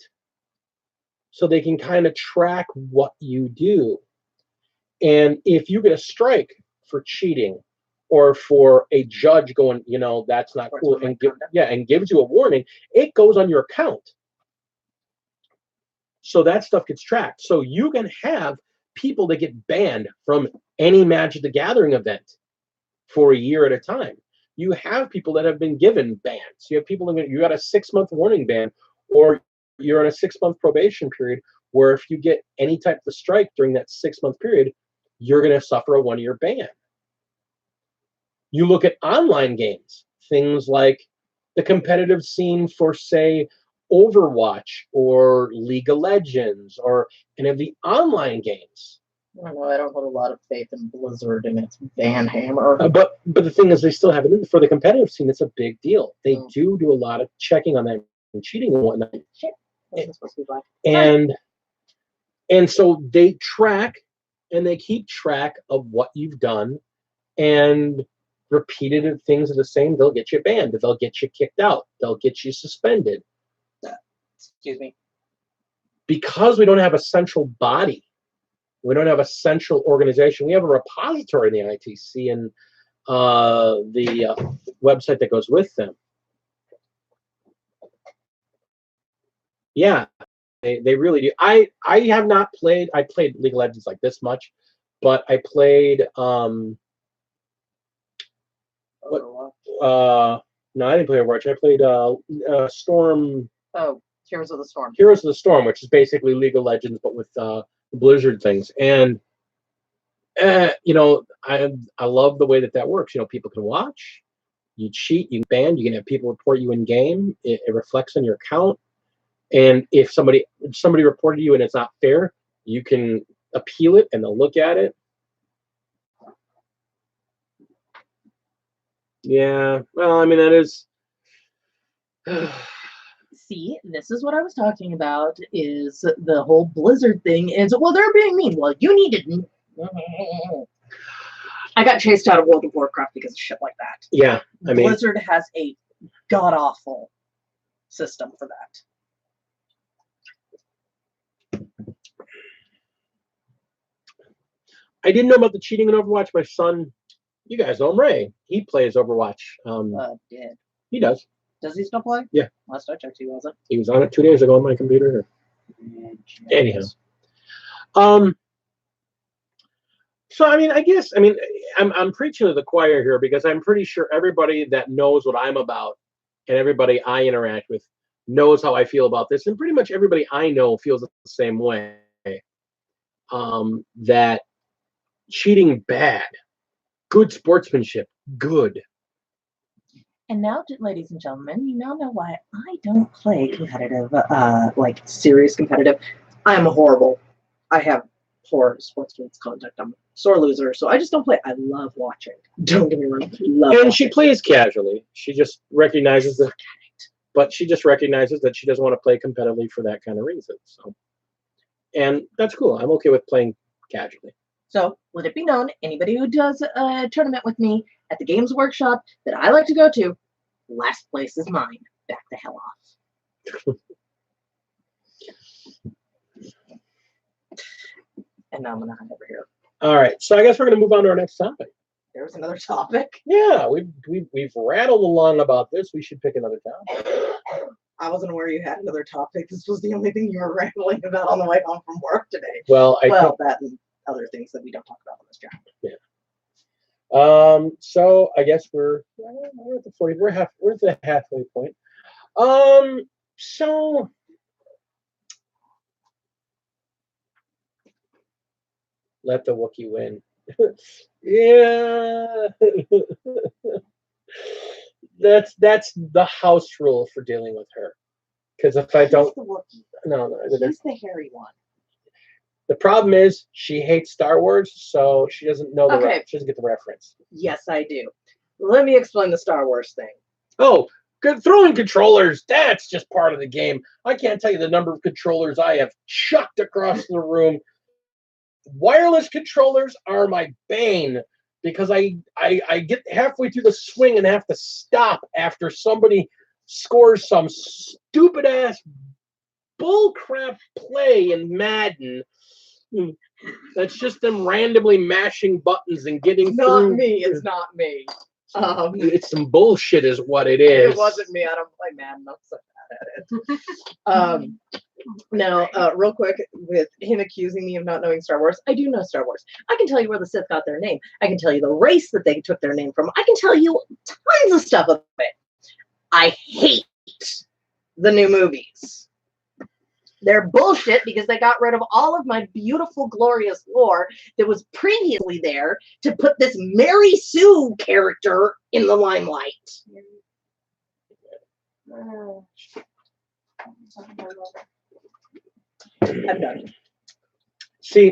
So they can kind of track what you do. And if you get a strike for cheating or for a judge going, that's not cool, and gives you a warning, it goes on your account. So that stuff gets tracked. So you can have people that get banned from any Magic the Gathering event for a year at a time. You have people that have been given bans. You have people you got a 6-month warning ban, or you're in a 6-month probation period where if you get any type of strike during that 6-month period, you're going to suffer a 1-year ban. You look at online games, things like the competitive scene for, say, Overwatch or League of Legends or any of the online games. I don't know. I don't have a lot of faith in Blizzard and its ban hammer. But the thing is, they still have it for the competitive scene. It's a big deal. They do a lot of checking on that and cheating and whatnot. Shit. Supposed to be black. And so they track and they keep track of what you've done, and repeated things are the same. They'll get you banned. They'll get you kicked out. They'll get you suspended. Excuse me. Because we don't have a central body. We don't have a central organization. We have a repository in the ITC and the website that goes with them. Yeah, they really do. I have not played. I played League of Legends like this much, but I played. No, I didn't play Overwatch. I played Storm. Oh, Heroes of the Storm. Heroes of the Storm, which is basically League of Legends but with Blizzard things. And I love the way that works. People can watch. You cheat, you ban, you can have people report you in game. It reflects on your account. And if somebody reported you and it's not fair, you can appeal it and they'll look at it. Yeah, well, I mean, that is. See, this is what I was talking about, is the whole Blizzard thing is, well, they're being mean. Well, you needed. I got chased out of World of Warcraft because of shit like that. Yeah, I mean, Blizzard has a god-awful system for that. I didn't know about the cheating in Overwatch. My son, you guys know him, Ray. He plays Overwatch. Did. He does. Does he still play? Yeah. Last I checked, he wasn't. He was on it 2 days ago on my computer. Anyhow. So I mean, I'm preaching to the choir here because I'm pretty sure everybody that knows what I'm about and everybody I interact with knows how I feel about this, and pretty much everybody I know feels the same way. That cheating bad, good sportsmanship good. And now, ladies and gentlemen, you now know why I don't play competitive, like serious competitive. I'm horrible. I have poor sportsman's conduct. I'm a sore loser, so I just don't play. I love watching. Don't get me wrong. And she plays casually. She just recognizes that, but she just recognizes that she doesn't want to play competitively for that kind of reason. So, and that's cool. I'm okay with playing casually. So, let it be known, anybody who does a tournament with me at the Games Workshop that I like to go to, last place is mine. Back the hell off. And now I'm going to hide over here. All right. So I guess we're going to move on to our next topic. There was another topic? Yeah, we've rattled along about this. We should pick another topic. I wasn't aware you had another topic. This was the only thing you were rambling about on the way home from work today. Well, that and other things that we don't talk about on this channel. Yeah. So I guess we're at the 40. We're at the halfway point. So let the Wookiee win. Yeah. That's the house rule for dealing with her. Because if I don't, the Wookiee. no, He's the hairy one. the problem is she hates Star Wars, so she doesn't know she doesn't get the reference. Yes, I do. Let me explain the Star Wars thing. Oh, good throwing controllers. That's just part of the game. I can't tell you the number of controllers I have chucked across the room. Wireless controllers are my bane because I get halfway through the swing and have to stop after somebody scores some stupid ass bullcrap play in Madden. That's just them randomly mashing buttons and getting Not through. me. It's not me. It's some bullshit, is what it is. It wasn't me. I don't play Madden. I'm so bad at it. Now, real quick, with him accusing me of not knowing Star Wars, I do know Star Wars. I can tell you where the Sith got their name. I can tell you the race that they took their name from. I can tell you tons of stuff about it. I hate the new movies. They're bullshit because they got rid of all of my beautiful, glorious lore that was previously there to put this Mary Sue character in the limelight. I'm done. See,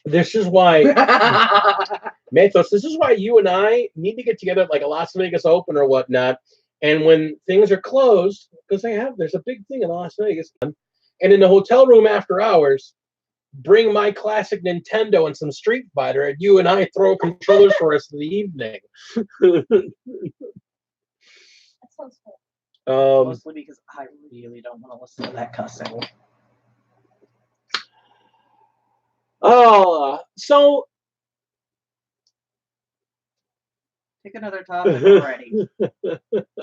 this is why, Mathos, this is why you and I need to get together at like a Las Vegas Open or whatnot. And when things are closed, because there's a big thing in Las Vegas, and in the hotel room after hours, bring my classic Nintendo and some Street Fighter, and you and I throw controllers for the rest of the evening. That sounds cool. Mostly because I really don't want to listen to that cussing. So pick another topic already.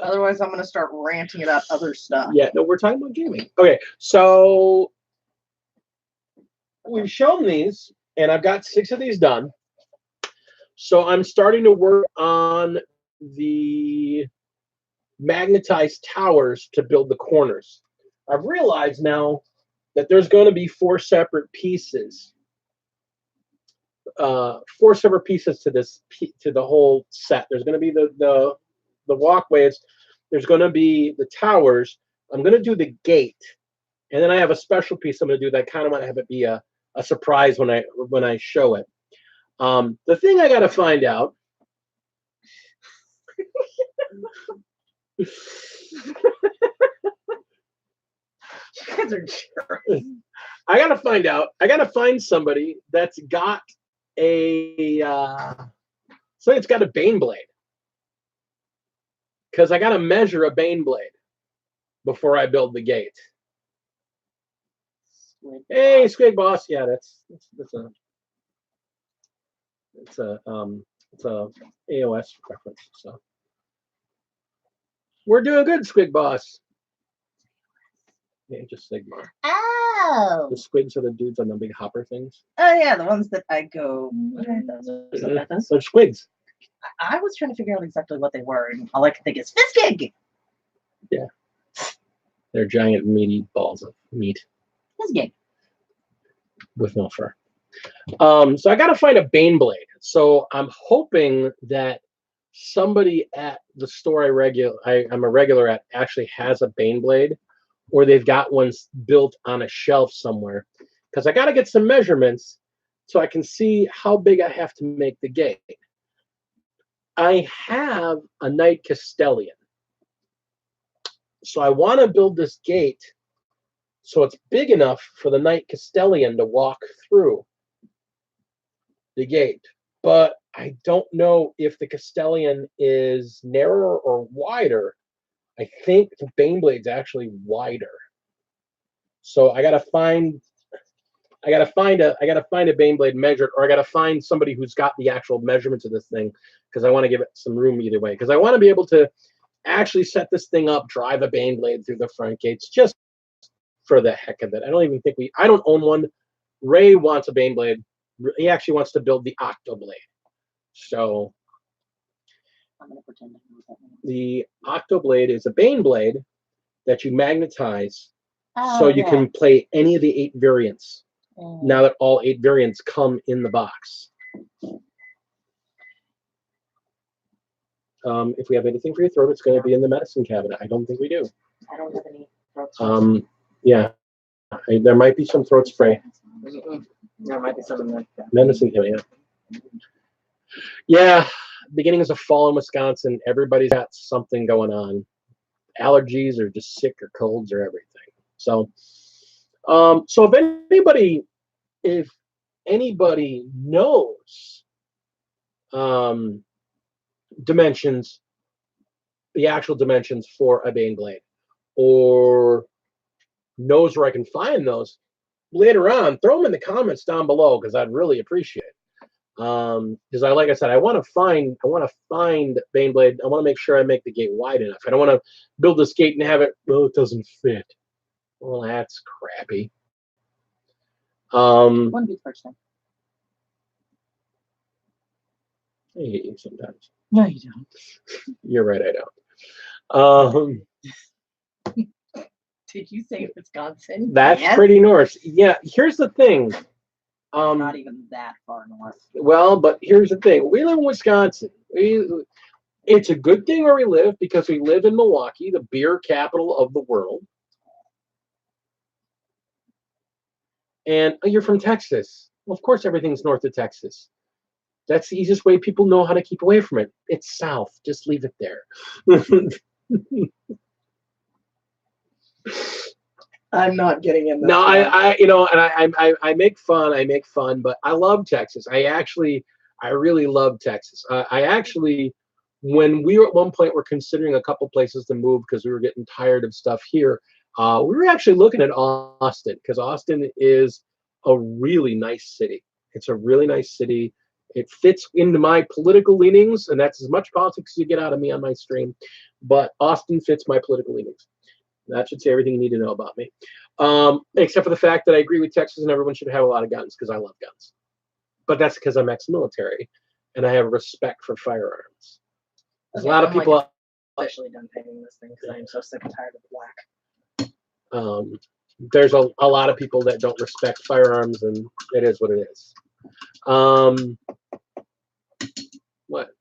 Otherwise, I'm going to start ranting about other stuff. Yeah, no, we're talking about gaming. Okay, so we've shown these, and I've got 6 of these done. So I'm starting to work on the magnetized towers to build the corners. I've realized now that there's going to be 4 separate pieces. 4 separate pieces to the whole set. There's going to be the walkways. There's going to be the towers. I'm going to do the gate, and then I have a special piece I'm going to do that I kind of want to have it be a surprise when I show it. The thing I got to find out. You guys are jerks. I got to find out. I got to find somebody that's got somebody's got a Bane blade, because I got to measure a Bane blade before I build the gate. Hey, Squig Boss. Yeah, that's a AOS reference. So we're doing good, Squig Boss. Yeah, just Sigmar. Oh. The squigs are the dudes on the big hopper things. Oh yeah, the ones that I go. What are those? They're squigs. I was trying to figure out exactly what they were, and all I could think is Fizzgig. Yeah, they're giant meaty balls of meat. Fizzgig. With no fur. So I got to find a Bane blade. So I'm hoping that somebody at the store I'm a regular at actually has a Bane blade, or they've got ones built on a shelf somewhere, because I got to get some measurements so I can see how big I have to make the gate. I have a Knight Castellan, so I want to build this gate so it's big enough for the Knight Castellan to walk through the gate. But I don't know if the Castellan is narrower or wider. I think the Baneblade's actually wider. So I gotta find a Baneblade measured, or I gotta find somebody who's got the actual measurements of this thing, because I want to give it some room either way. Because I want to be able to actually set this thing up, drive a Baneblade through the front gates, just for the heck of it. I don't own one. Ray wants a Baneblade. He actually wants to build the Octoblade. So I'm gonna pretend I know what that means. The Octoblade is a Baneblade that you magnetize, Oh, so you yeah. can play any of the 8 variants. Mm. Now that all 8 variants come in the box. If we have anything for your throat, it's going to be in the medicine cabinet. I don't think we do. I don't have any throat spray. Yeah, there might be some throat spray. There might be something like that. Medicine cabinet. Yeah, beginnings of fall in Wisconsin, everybody's got something going on. Allergies or just sick or colds or everything. So, so if anybody knows dimensions, the actual dimensions for a Baneblade, or knows where I can find those later on, throw them in the comments down below, because I'd really appreciate it. Because like I said, I want to find Baneblade. I want to make sure I make the gate wide enough. I don't want to build this gate and have it, well, it doesn't fit. Well, that's crappy. One beat first time. I hate you sometimes. No, you don't. You're right, I don't. Did you say Wisconsin? That's Yes. pretty north. Yeah, here's the thing. Not even that far north. Well, but here's the thing. We live in Wisconsin. It's a good thing where we live, because we live in Milwaukee, the beer capital of the world. And you're from Texas. Well, of course, everything's north of Texas. That's the easiest way people know how to keep away from it. It's south. Just leave it there. I'm not getting in. No, I make fun, but I love Texas. I really love Texas. When we were at one point were considering a couple places to move because we were getting tired of stuff here, we were actually looking at Austin, because Austin is a really nice city. It's a really nice city. It fits into my political leanings, and that's as much politics as you get out of me on my stream. But Austin fits my political leanings. That should say everything you need to know about me. Except for the fact that I agree with Texas and everyone should have a lot of guns, because I love guns. But that's because I'm ex-military and I have respect for firearms. There's a lot of people. Officially done painting this thing because I am so sick and tired of the black. There's a lot of people that don't respect firearms, and it is what it is. What?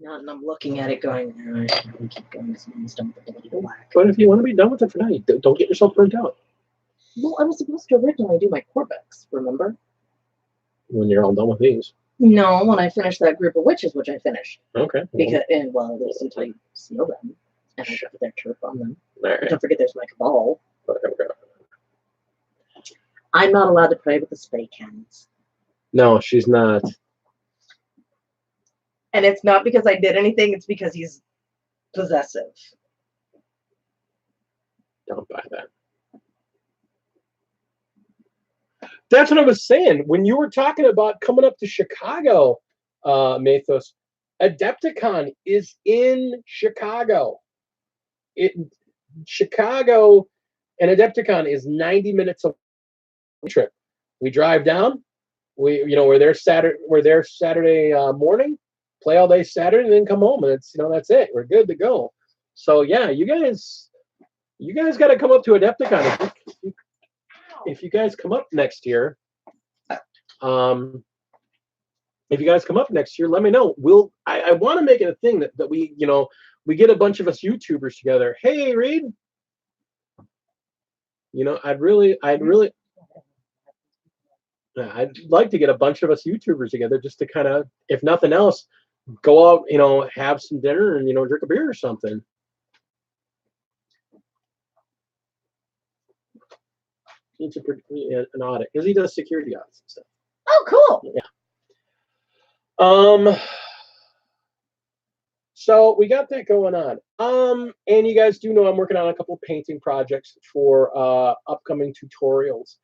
No, and I'm looking at it going, no, I shouldn't keep going because I'm almost done with the bloody black. But if you want to be done with it for now, don't get yourself burnt out. Well, I was supposed to originally do my Corvex, remember? When you're all done with these. No, when I finished that group of witches, which I finished. Okay. Because, and well, there's until you seal them, and I put their turf on them. All right. Don't forget there's my cabal. Okay. I'm not allowed to play with the spray cannons. No, she's not. And it's not because I did anything, it's because he's possessive. Don't buy that. That's what I was saying. When you were talking about coming up to Chicago, Mathos, Adepticon is in Chicago. Chicago and Adepticon is 90 minutes of trip. We drive down. We're there Saturday morning, play all day Saturday, and then come home, and that's it. We're good to go. So yeah, you guys got to come up to Adepticon. If you guys come up next year, let me know. I want to make it a thing that we get a bunch of us YouTubers together. Hey, Reed. I'd like to get a bunch of us YouTubers together just to kind of, if nothing else, go out, have some dinner and, drink a beer or something. It's an audit because he does security audits and stuff. Oh, cool. Yeah. So we got that going on. And you guys do know I'm working on a couple painting projects for upcoming tutorials.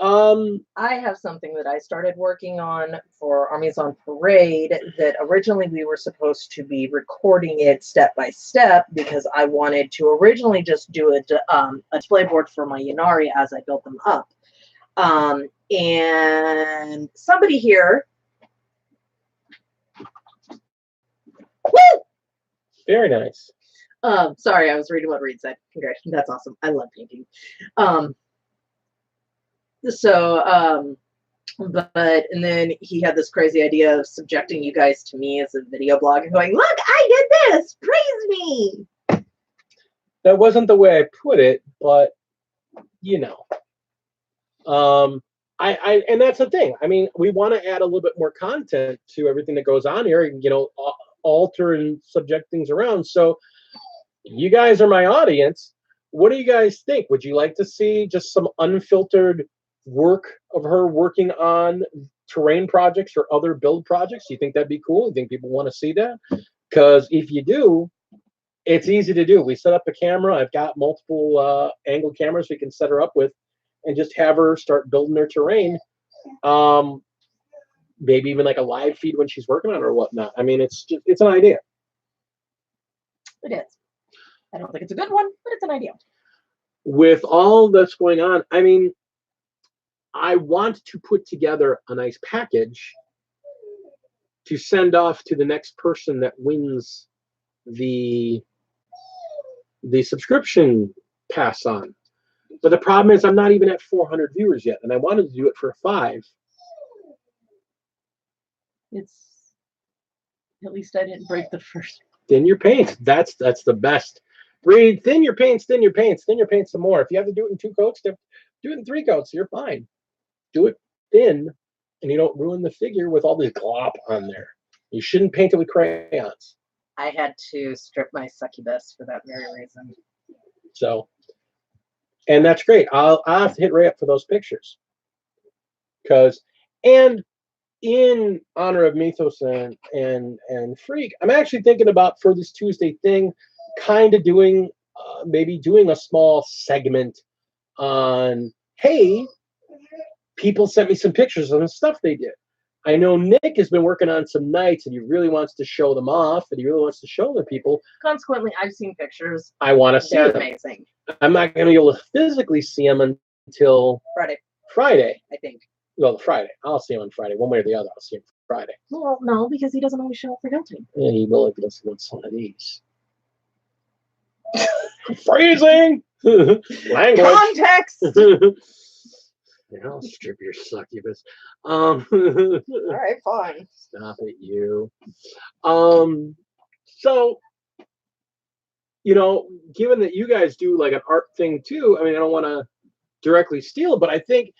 I have something that I started working on for Armies on Parade that originally we were supposed to be recording it step by step because I wanted to originally just do a display board for my Ynnari as I built them up. And somebody here. Woo! Very nice. Sorry, I was reading what Reed said. Congrats, that's awesome. I love painting. Um, but and then he had this crazy idea of subjecting you guys to me as a video blog and going, "Look, I did this. Praise me." That wasn't the way I put it, but you know, and that's the thing. I mean, we want to add a little bit more content to everything that goes on here, and alter and subject things around. So, you guys are my audience. What do you guys think? Would you like to see just some unfiltered work of her working on terrain projects or other build projects? Do you think that'd be cool? You think people want to see that? Because if you do, it's easy to do. We set up a camera. I've got multiple angle cameras we can set her up with and just have her start building their terrain. Maybe even like a live feed when she's working on it or whatnot. I mean, it's an idea. It is. I don't think it's a good one, but it's an idea. With all that's going on, I mean, I want to put together a nice package to send off to the next person that wins the subscription pass on. But the problem is I'm not even at 400 viewers yet, and I wanted to do it for 5. It's at least I didn't break the first. Thin your paints. That's the best. Read, thin your paints, thin your paints, thin your paints some more. If you have to do it in 2 coats, do it in 3 coats. You're fine. Do it thin, and you don't ruin the figure with all this glop on there. You shouldn't paint it with crayons. I had to strip my succubus for that very reason. So, and that's great. I'll have to hit Ray up for those pictures. And in honor of Mythos and Freak, I'm actually thinking about for this Tuesday thing, kind of doing maybe doing a small segment on, hey, people sent me some pictures of the stuff they did. I know Nick has been working on some nights and he really wants to show them off and he really wants to show the people. Consequently, I've seen pictures. I want to see They're them. amazing. I'm not going to be able to physically see them until Friday. I think. Well, Friday. I'll see him on Friday. One way or the other, I'll see him Friday. Well, no, because he doesn't always show up for Hilton. Yeah, he will if he doesn't want some of these. Phrasing! Language! Context! Yeah, I'll strip your succubus. All right, fine. Stop it, you. So, given that you guys do like an art thing too, I mean, I don't want to directly steal, but I think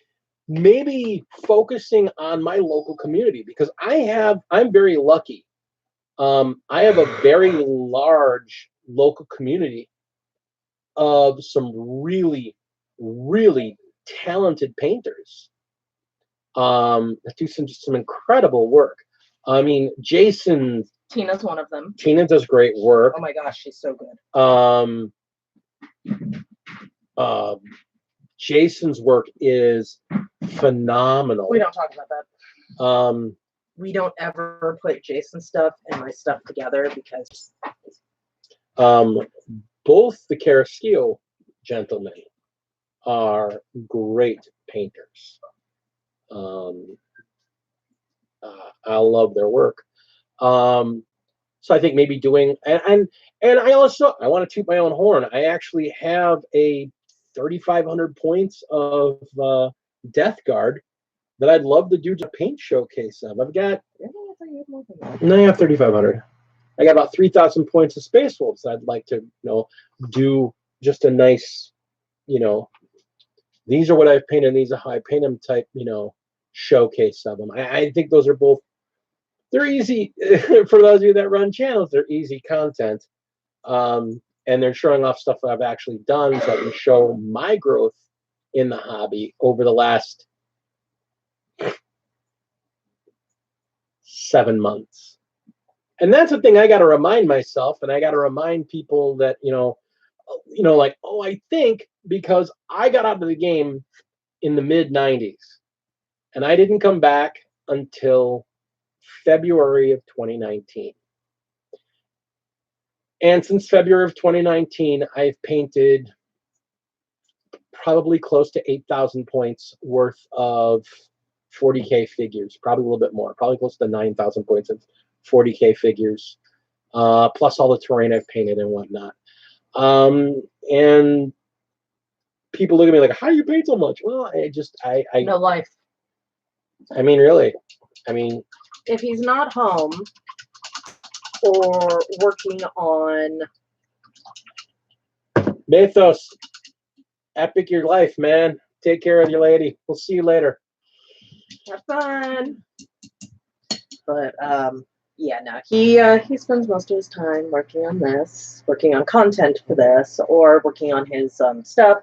maybe focusing on my local community, because I'm very lucky. I have a very large local community of some really, really talented painters that do some incredible work. I mean, Tina's one of them. Tina does great work. Oh my gosh, she's so good. Jason's work is phenomenal. We don't talk about that. We don't ever put Jason's stuff and my stuff together because both the Carrasquillo gentlemen are great painters. I love their work. So I think maybe doing and I want to toot my own horn. I actually have a 3,500 points of Death Guard that I'd love to do a paint showcase of. I've got no, I have 3,500. I got about 3,000 points of Space Wolves that I'd like to do just a nice these are what I've painted, these are how I paint them type showcase of them. I think those are both, they're easy for those of you that run channels. They're easy content, and they're showing off stuff that I've actually done, so I can show my growth in the hobby over the last 7 months. And that's the thing I got to remind myself, and I got to remind people that I think, because I got out of the game in the mid-90s, and I didn't come back until February of 2019. And since February of 2019, I've painted probably close to 8,000 points worth of 40K figures, probably a little bit more, probably close to 9,000 points of 40K figures, plus all the terrain I've painted and whatnot. And people look at me like, how do you paint so much? Well, No life. I mean, really, I mean, If he's not home or working on Mathos, epic your life, man. Take care of your lady. We'll see you later. have fun. But yeah, no, he spends most of his time working on this, working on content for this, or working on his stuff.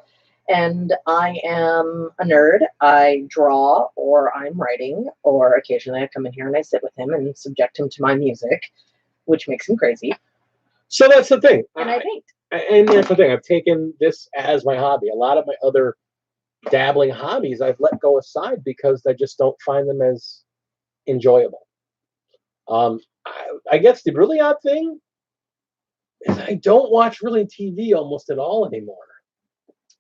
And I am a nerd. I draw, or I'm writing, or occasionally I come in here and I sit with him and subject him to my music, which makes him crazy. So that's the thing. And I paint. And that's the thing. I've taken this as my hobby. A lot of my other dabbling hobbies I've let go aside because I just don't find them as enjoyable. I guess the really odd thing is I don't watch really TV almost at all anymore.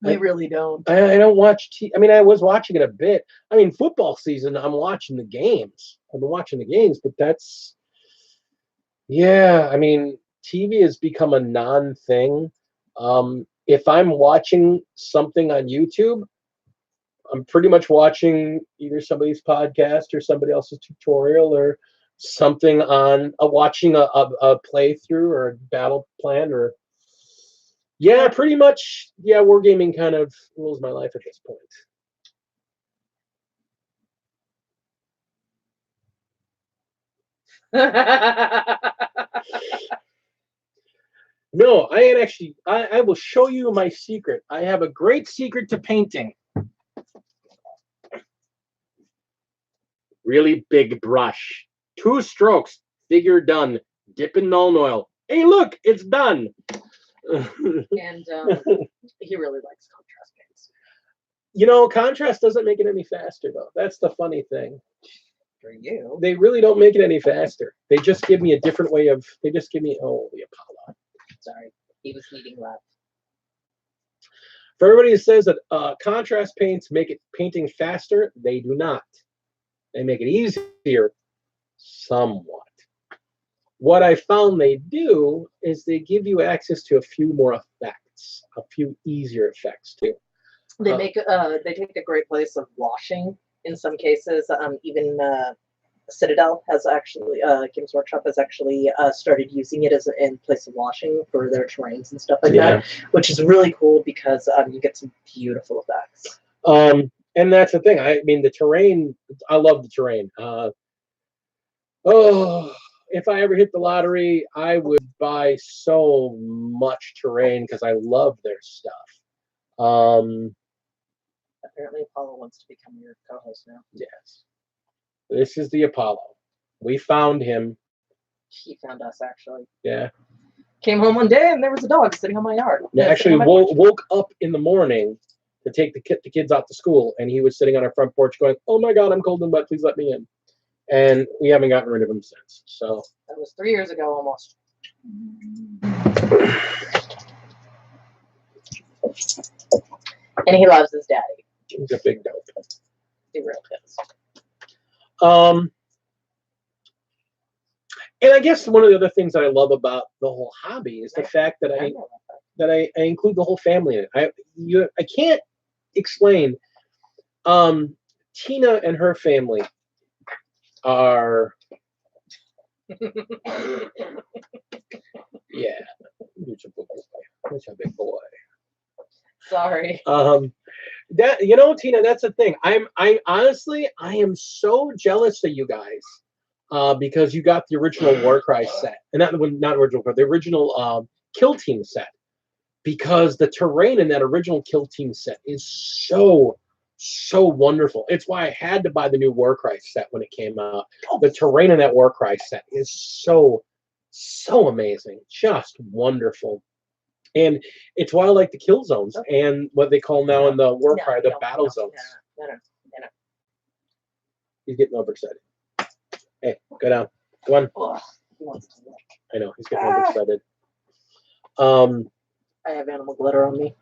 We really don't. I don't watch TV. I mean, I was watching it a bit. I mean, football season, I'm watching the games. I've been watching the games, but that's, yeah, I mean, TV has become a non-thing. If I'm watching something on YouTube, I'm pretty much watching either somebody's podcast or somebody else's tutorial or something on watching a playthrough or a battle plan or yeah, pretty much. Yeah, wargaming kind of rules my life at this point. No, I ain't actually. I will show you my secret. I have a great secret to painting. Really big brush. 2 strokes. Figure done. Dip in Nuln Oil. Hey, look, it's done. And he really likes contrast paints. You know, contrast doesn't make it any faster, though. That's the funny thing. For you. They really don't make it any faster. They just give me a different way of. They just give me. Oh, the Apollo. Sorry, he was needing love. For everybody who says that contrast paints make it painting faster, they do not. They make it easier, somewhat. What I found they do is they give you access to a few more effects, a few easier effects too. They they take the great place of washing in some cases. Even Citadel has actually Games Workshop has actually started using it as in place of washing for their terrains and stuff like that, which is really cool because you get some beautiful effects. And that's the thing. I mean, the terrain. I love the terrain. If I ever hit the lottery, I would buy so much terrain because I love their stuff. Apparently, Apollo wants to become your co-host now. Yes. This is the Apollo. We found him. He found us, actually. Yeah. Came home one day and there was a dog sitting on my yard. Yeah, actually woke up in the morning to take the kids out to school, and he was sitting on our front porch going, "Oh my God, I'm cold and wet. Please let me in." And we haven't gotten rid of him since. So that was 3 years ago almost. And he loves his daddy. He's a big dope. He really is. And I guess one of the other things that I love about the whole hobby is the fact that I include the whole family in it. I can't explain. Tina and her family are yeah. Such a big boy. Sorry. That Tina, that's the thing. I honestly am so jealous of you guys because you got the original Warcry set, and not original, but the original Kill Team set. Because the terrain in that original Kill Team set is so wonderful. It's why I had to buy the new Warcry set when it came out. The terrain in that Warcry set is so amazing, just wonderful. And it's why I like the kill zones and what they call now in the Warcry the battle zones. No. He's getting overexcited. Hey, go down. Come on. Oh, he wants to lick. I know he's getting overexcited. I have animal glitter on me.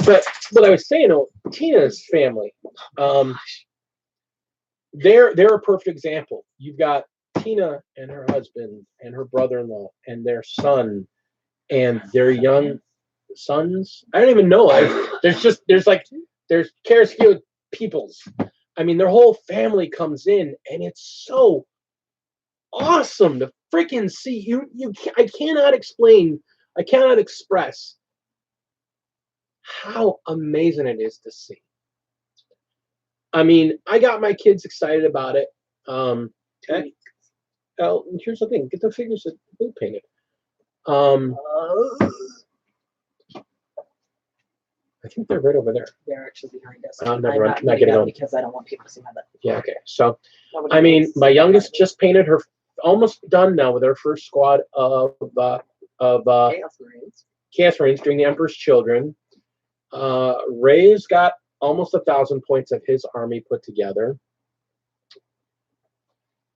But what I was saying, Tina's family, they're a perfect example. You've got Tina and her husband and her brother-in-law and their son and their young sons. I don't even know. There's Karaskia peoples. I mean, their whole family comes in, and it's so awesome to freaking see. I cannot explain. I cannot express how amazing it is to see. I mean, I got my kids excited about it. Here's the thing: get the figures that they painted. I think they're right over there. They're actually behind us. I'm I'm not getting getting on because I don't want people to see my butt. Yeah. Okay. So, Nobody I mean, knows. my youngest just painted her, almost done now with her first squad of Chaos Marines. Chaos Marines doing the Emperor's Children. Ray's got almost 1,000 points of his army put together.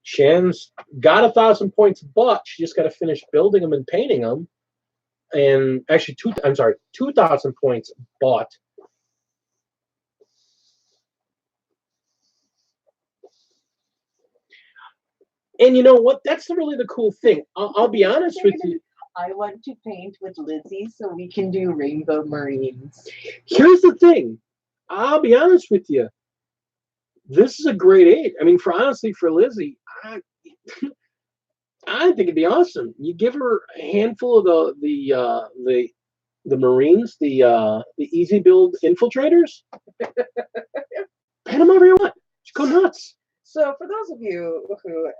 Shan's got 1,000 points, but she just got to finish building them and painting them. And actually, 2,000 points bought. And you know what? That's really the cool thing. I'll be honest with you. I want to paint with Lizzie so we can do Rainbow Marines. Here's the thing. I'll be honest with you. This is a great age. I mean, for Lizzie, I think it'd be awesome. You give her a handful of the Marines, the easy build infiltrators. Paint them however you want. Just go nuts. So for those of you who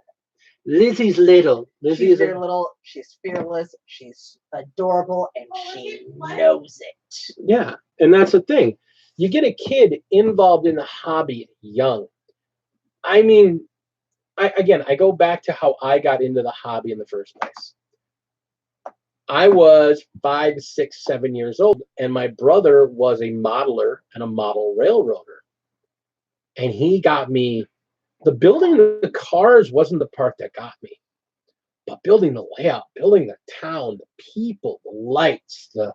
Lizzie's little. Lizzie she's is very little, she's fearless, she's adorable, and she knows it. Yeah, and that's the thing. You get a kid involved in the hobby young. I mean, I go back to how I got into the hobby in the first place. I was 5, 6, 7 years old, and my brother was a modeler and a model railroader. And he got me, the building the cars wasn't the part that got me, but building the layout, building the town, the people, the lights, the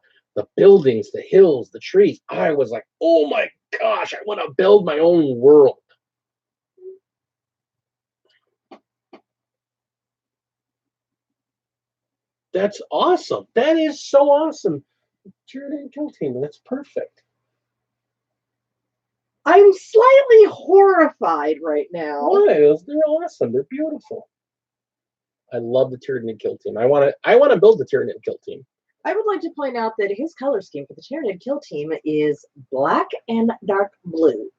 buildings, the hills, the trees. I was like, oh my gosh, I want to build my own world. That's awesome. That is so awesome. Tyranid Kill Team, that's perfect. I'm slightly horrified right now. Why? They're awesome. They're beautiful. I love the Tyranid Kill Team. I want to build the Tyranid Kill Team. I would like to point out that his color scheme for the Tyranid Kill Team is black and dark blue.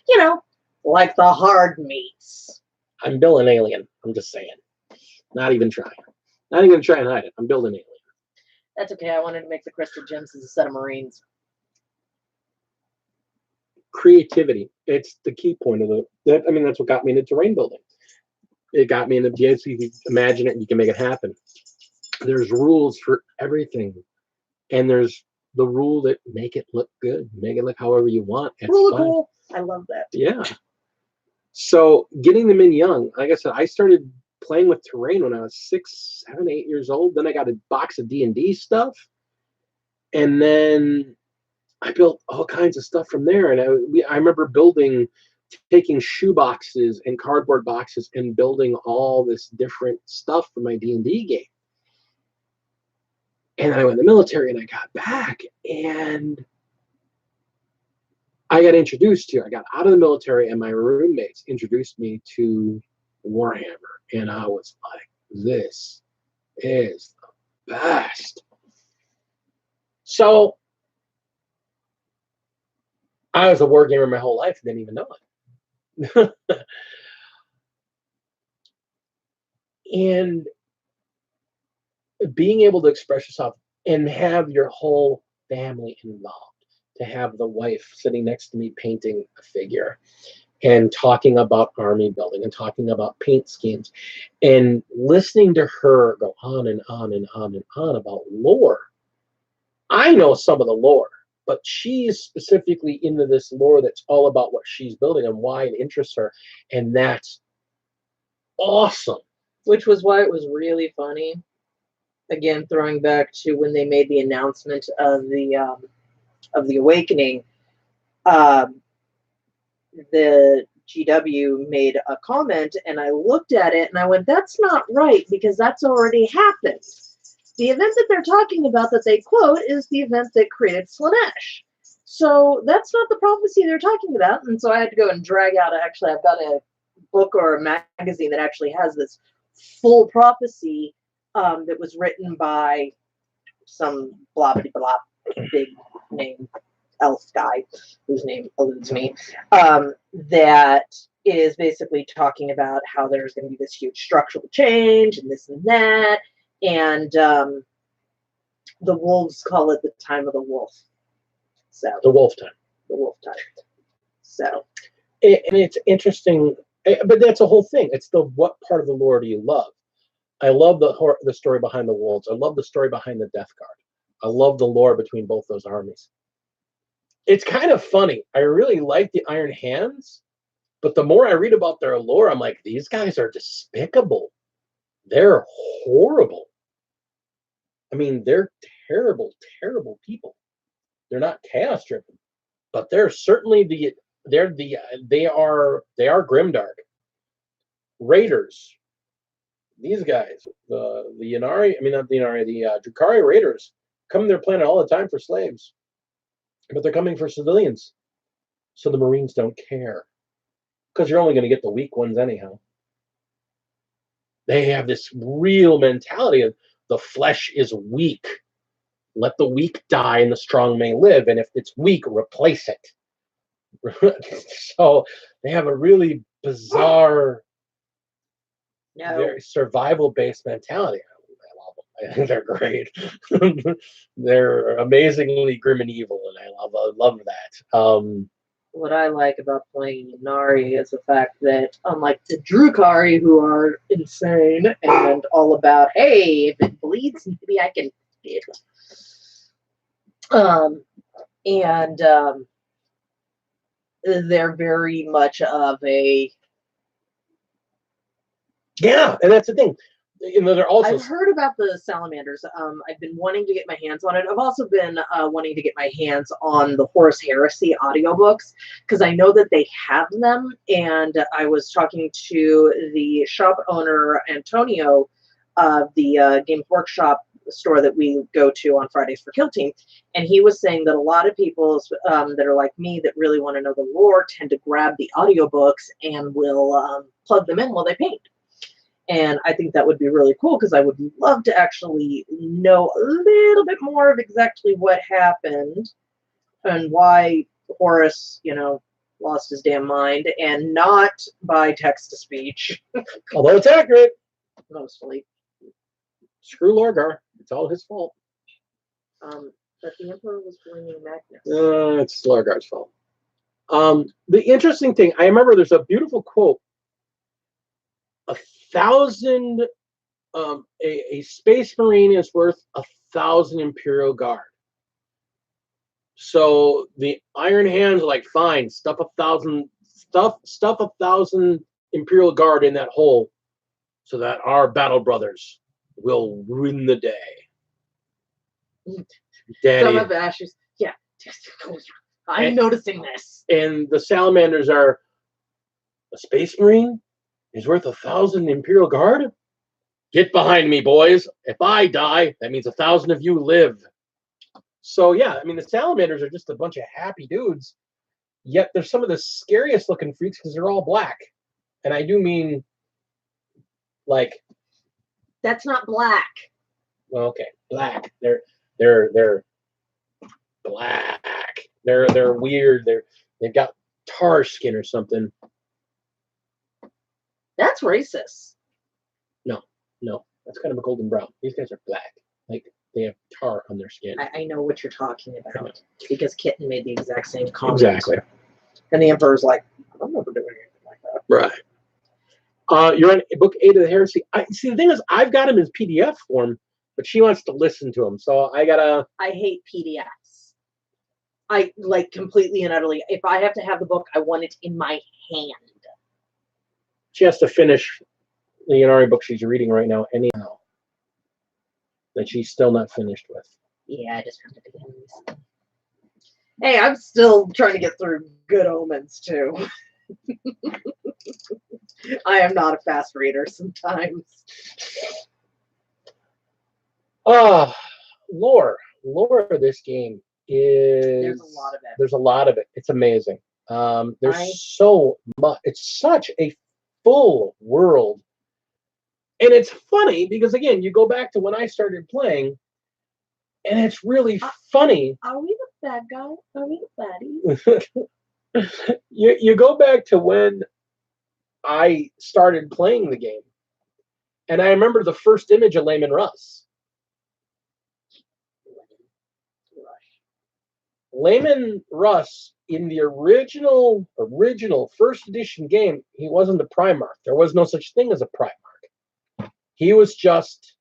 You know, like the hard meats. I'm building an alien. I'm just saying. Not even trying. Not even going to try and hide it. I'm building an alien. That's okay. I wanted to make the Crystal Gems as a set of Marines. Creativity. It's the key point of that's what got me into terrain building. It got me into you can imagine it and you can make it happen. There's rules for everything. And there's the rule that make it look good. Make it look however you want. It's Really fun. cool. I love that. Yeah. So getting them in young, like I said, I started playing with terrain when I was 6, 7, 8 years old. Then I got a box of D&D stuff. And then I built all kinds of stuff from there. And I remember taking shoe boxes and cardboard boxes and building all this different stuff for my D&D game. And then I went in the military and I got back and I got introduced to, I got out of the military and my roommates introduced me to Warhammer. And I was like, this is the best. So I was a war gamer my whole life, didn't even know it. And being able to express yourself and have your whole family involved, to have the wife sitting next to me painting a figure and talking about army building and talking about paint schemes and listening to her go on and on and on and on about lore. I know some of the lore, but she's specifically into this lore that's all about what she's building and why it interests her. And that's awesome. Which was why it was really funny. Again, throwing back to when they made the announcement of the Awakening, the GW made a comment, and I looked at it and I went, "That's not right because that's already happened." The event that they're talking about that they quote is the event that created Slanesh. So that's not the prophecy they're talking about. And so I had to go and drag out, actually, I've got a book or a magazine that actually has this full prophecy that was written by some blah blah blah big name elf guy whose name eludes me, that is basically talking about how there's going to be this huge structural change and this and that, and the wolves call it the time of the wolf. So The wolf time. the wolf time. So And it's interesting, but that's a whole thing. It's the what part of the lore do you love? I love the story behind the wolves. I love the story behind the Death Guard. I love the lore between both those armies. It's kind of funny. I really like the Iron Hands, but the more I read about their lore, I'm like, these guys are despicable. They're horrible. I mean, they're terrible, terrible people. They're not chaos driven, but they're certainly they are grimdark. Raiders. These guys, the Ynnari, I mean not the Ynnari, the Drukhari Raiders come to their planet all the time for slaves, but they're coming for civilians, so the Marines don't care, because you're only going to get the weak ones anyhow. They have this real mentality of the flesh is weak. Let the weak die and the strong may live, and if it's weak, replace it. So they have a really bizarre, very survival-based mentality. I love them. I think they're great. They're amazingly grim and evil, and I love that. what I like about playing Ynnari is the fact that, unlike the Drukhari, who are insane and all about, hey, if it bleeds, maybe I can fix it. They're very much of a. Yeah, and that's the thing. You know, they're also. I've heard about the salamanders. I've been wanting to get my hands on it. I've also been wanting to get my hands on the Horus Heresy audiobooks because I know that they have them. And I was talking to the shop owner, Antonio, of the Games Workshop store that we go to on Fridays for Kill Team. And he was saying that a lot of people that are like me that really want to know the lore tend to grab the audiobooks and will plug them in while they paint. And I think that would be really cool because I would love to actually know a little bit more of exactly what happened and why Horus, lost his damn mind, and not by text to speech. Although it's accurate. Mostly. Screw Lorgar. It's all his fault. But the Emperor was bringing Magnus. It's Lorgar's fault. The interesting thing, I remember there's a beautiful quote. A Space Marine is worth 1,000 Imperial Guard. So the Iron Hands are like, fine, stuff 1,000 Imperial Guard in that hole, so that our battle brothers will win the day. Daddy. Some of the ashes. Yeah. I'm noticing this. And the Salamanders are a Space Marine is worth 1,000 Imperial Guard? Get behind me, boys. If I die, that means 1,000 of you live. So, yeah, I mean, the Salamanders are just a bunch of happy dudes, yet they're some of the scariest looking freaks because they're all black. And I do mean, like... That's not black. Well, okay, black. They're black. They're weird. They've got tar skin or something. That's racist. No, that's kind of a golden brown. These guys are black. Like, they have tar on their skin. I know what you're talking about because Kitten made the exact same comment. Exactly. And the Emperor's like, I'm never doing anything like that. Right. You're on book 8 of the Heresy. See, the thing is, I've got him in PDF form, but she wants to listen to him. So I hate PDFs. I like completely and utterly. If I have to have the book, I want it in my hand. She has to finish the Ynnari book she's reading right now anyhow. That she's still not finished with. Yeah, I just found it again. Hey, I'm still trying to get through Good Omens too. I am not a fast reader sometimes. Lore of this game is There's a lot of it. There's a lot of it. It's amazing. There's I- so much. It's such a full world, and it's funny because again, you go back to when I started playing, and it's really funny. Are we the bad guy? Are we the baddie? You go back to when I started playing the game, and I remember the first image of Layman Russ. Layman Russ in the original first edition game, he wasn't a Primarch. There was no such thing as a Primarch. He was just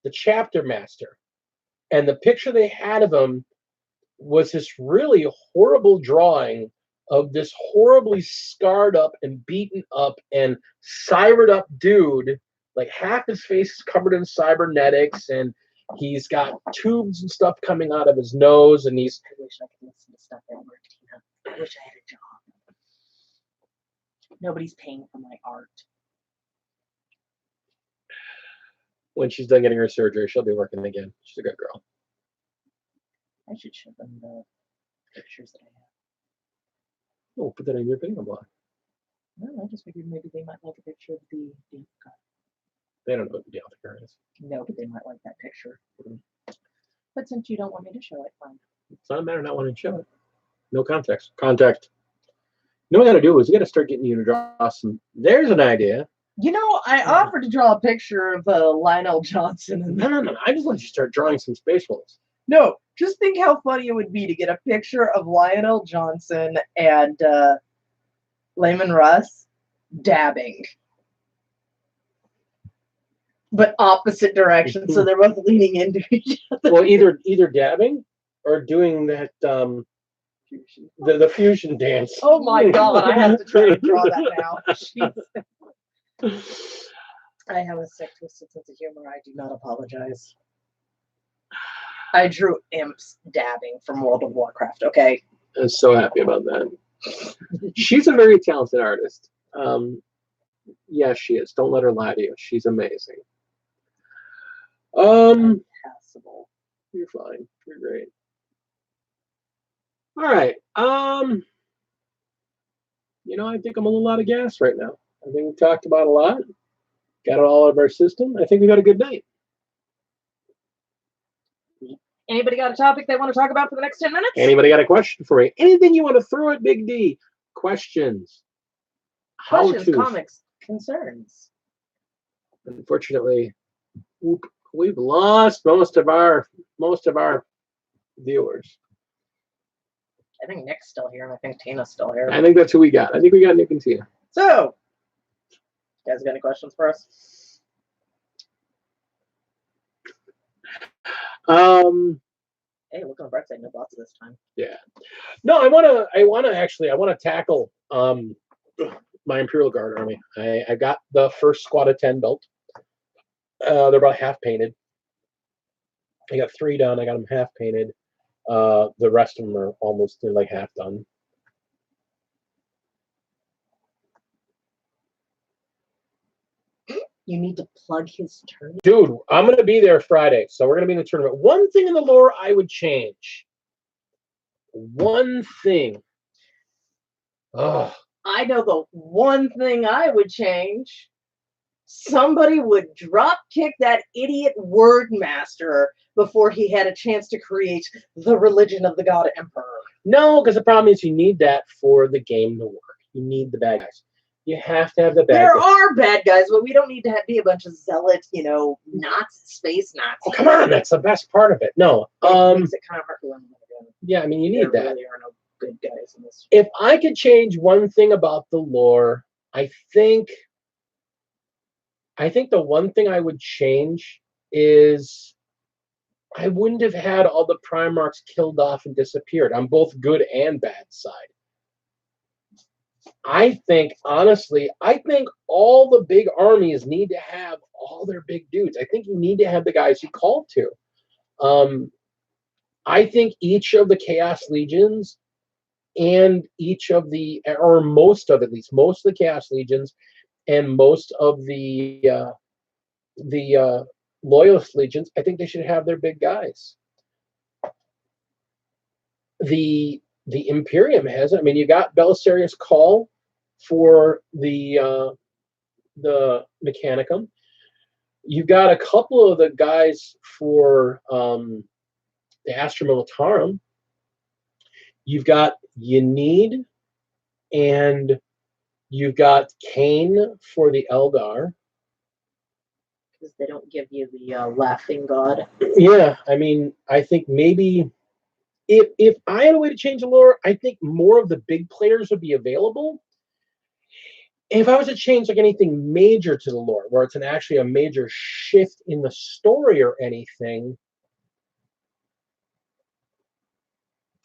the chapter master. And the picture they had of him was this really horrible drawing of this horribly scarred up and beaten up and cybered up dude. Like half his face is covered in cybernetics, and he's got tubes and stuff coming out of his nose, and he's. I wish I could listen to stuff that worked, Tina. I wish I had a job. Nobody's paying for my art. When she's done getting her surgery, she'll be working again. She's a good girl. I should show them the pictures that I have. Oh, put that on your bingo block. No, I just figured maybe they might like a picture of the Delta card. They don't know what the Delta card is. No, but they might like that picture. But since you don't want me to show it, fine. It's not a matter of not wanting to show it. No context. Context. You know what we got to do is we got to start getting you to draw some. There's an idea. You know, I offered to draw a picture of Lionel Johnson. And No. I just let you start drawing some Space Wolves. no, just think how funny it would be to get a picture of Lionel Johnson and Layman Russ dabbing. But opposite directions, so they're both leaning into each other. Well, either dabbing or doing that the fusion dance. Oh my god, I have to try to draw that now. Jeez. I have a sick twisted sense of humor. I do not apologize. I drew imps dabbing from World of Warcraft, okay? I'm so happy about that. She's a very talented artist. Yes, she is. Don't let her lie to you. She's amazing. Passable. You're fine. You're great. All right. You know, I think I'm a little out of gas right now. I think we talked about a lot. Got it all out of our system. I think we got a good night. Anybody got a topic they want to talk about for the next 10 minutes? Anybody got a question for me? Anything you want to throw at Big D? Questions? Questions, How-tos? comments, concerns. Unfortunately, we've lost most of our viewers. I think Nick's still here, and I think Tina's still here. I think that's who we got. I think we got Nick and Tia. So, you guys got any questions for us? Hey, look on the bright side, no bots this time. Yeah. No, I want to tackle my Imperial Guard army. I got the first squad of 10 built. They're about half painted. I got 3 done. I got them half painted. The rest of them are almost like half done. You need to plug his turn. Dude, I'm going to be there Friday, so we're going to be in the tournament. One thing in the lore I would change. One thing. Oh, I know the one thing I would change. Somebody would drop kick that idiot word master before he had a chance to create the religion of the God Emperor. no, because the problem is you need that for the game to work. You need the bad guys. You have to have the bad There guys. are bad guys, but we don't need to be a bunch of zealot, Nazis, space Nazis. Oh, come on, that's the best part of it. No, It makes it kind of hard to learn. yeah, I mean you need There that. really are no good guys in this. If I could change one thing about the lore, I think the one thing I would change is I wouldn't have had all the Primarchs killed off and disappeared on both good and bad side. I think, honestly, all the big armies need to have all their big dudes. I think you need to have the guys you called to. I think each of the Chaos Legions and each of the, or most of, at least most of the Chaos Legions and most of the Loyalist legions, I think they should have their big guys. The Imperium has it. I mean, you got Belisarius Cawl for the Mechanicum. You've got a couple of the guys for the Astra Militarum. You've got Yanid, and you've got Kane for the Elgar. Because they don't give you the laughing god. Yeah, I mean, I think maybe if I had a way to change the lore, I think more of the big players would be available. If I was to change like anything major to the lore, where it's actually a major shift in the story or anything,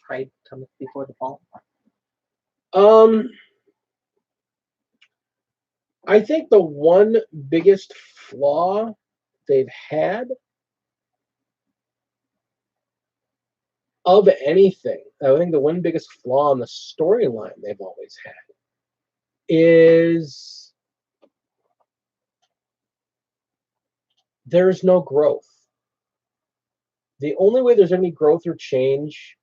Pride cometh before the fall. I think the one biggest flaw they've had of anything, I think the one biggest flaw in the storyline they've always had is there's no growth. The only way there's any growth or change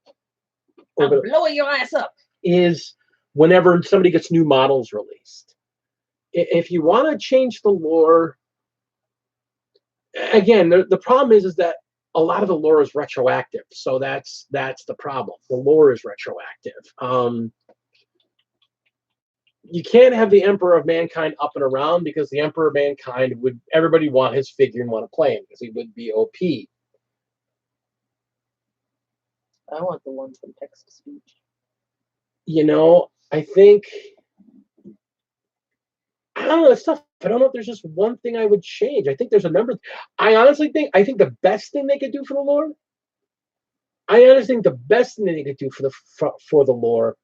I'm blowing your ass up is whenever somebody gets new models released. If you want to change the lore, again, the problem is that a lot of the lore is retroactive. So that's the problem. The lore is retroactive. You can't have the Emperor of Mankind up and around, because the Emperor of Mankind would everybody want his figure and want to play him because he would be OP. I want the one from text to speech. You know, I think, I don't know, it's tough. I don't know if there's just one thing I would change. I think there's a number. I honestly think the best thing they could do for the lore, for the lore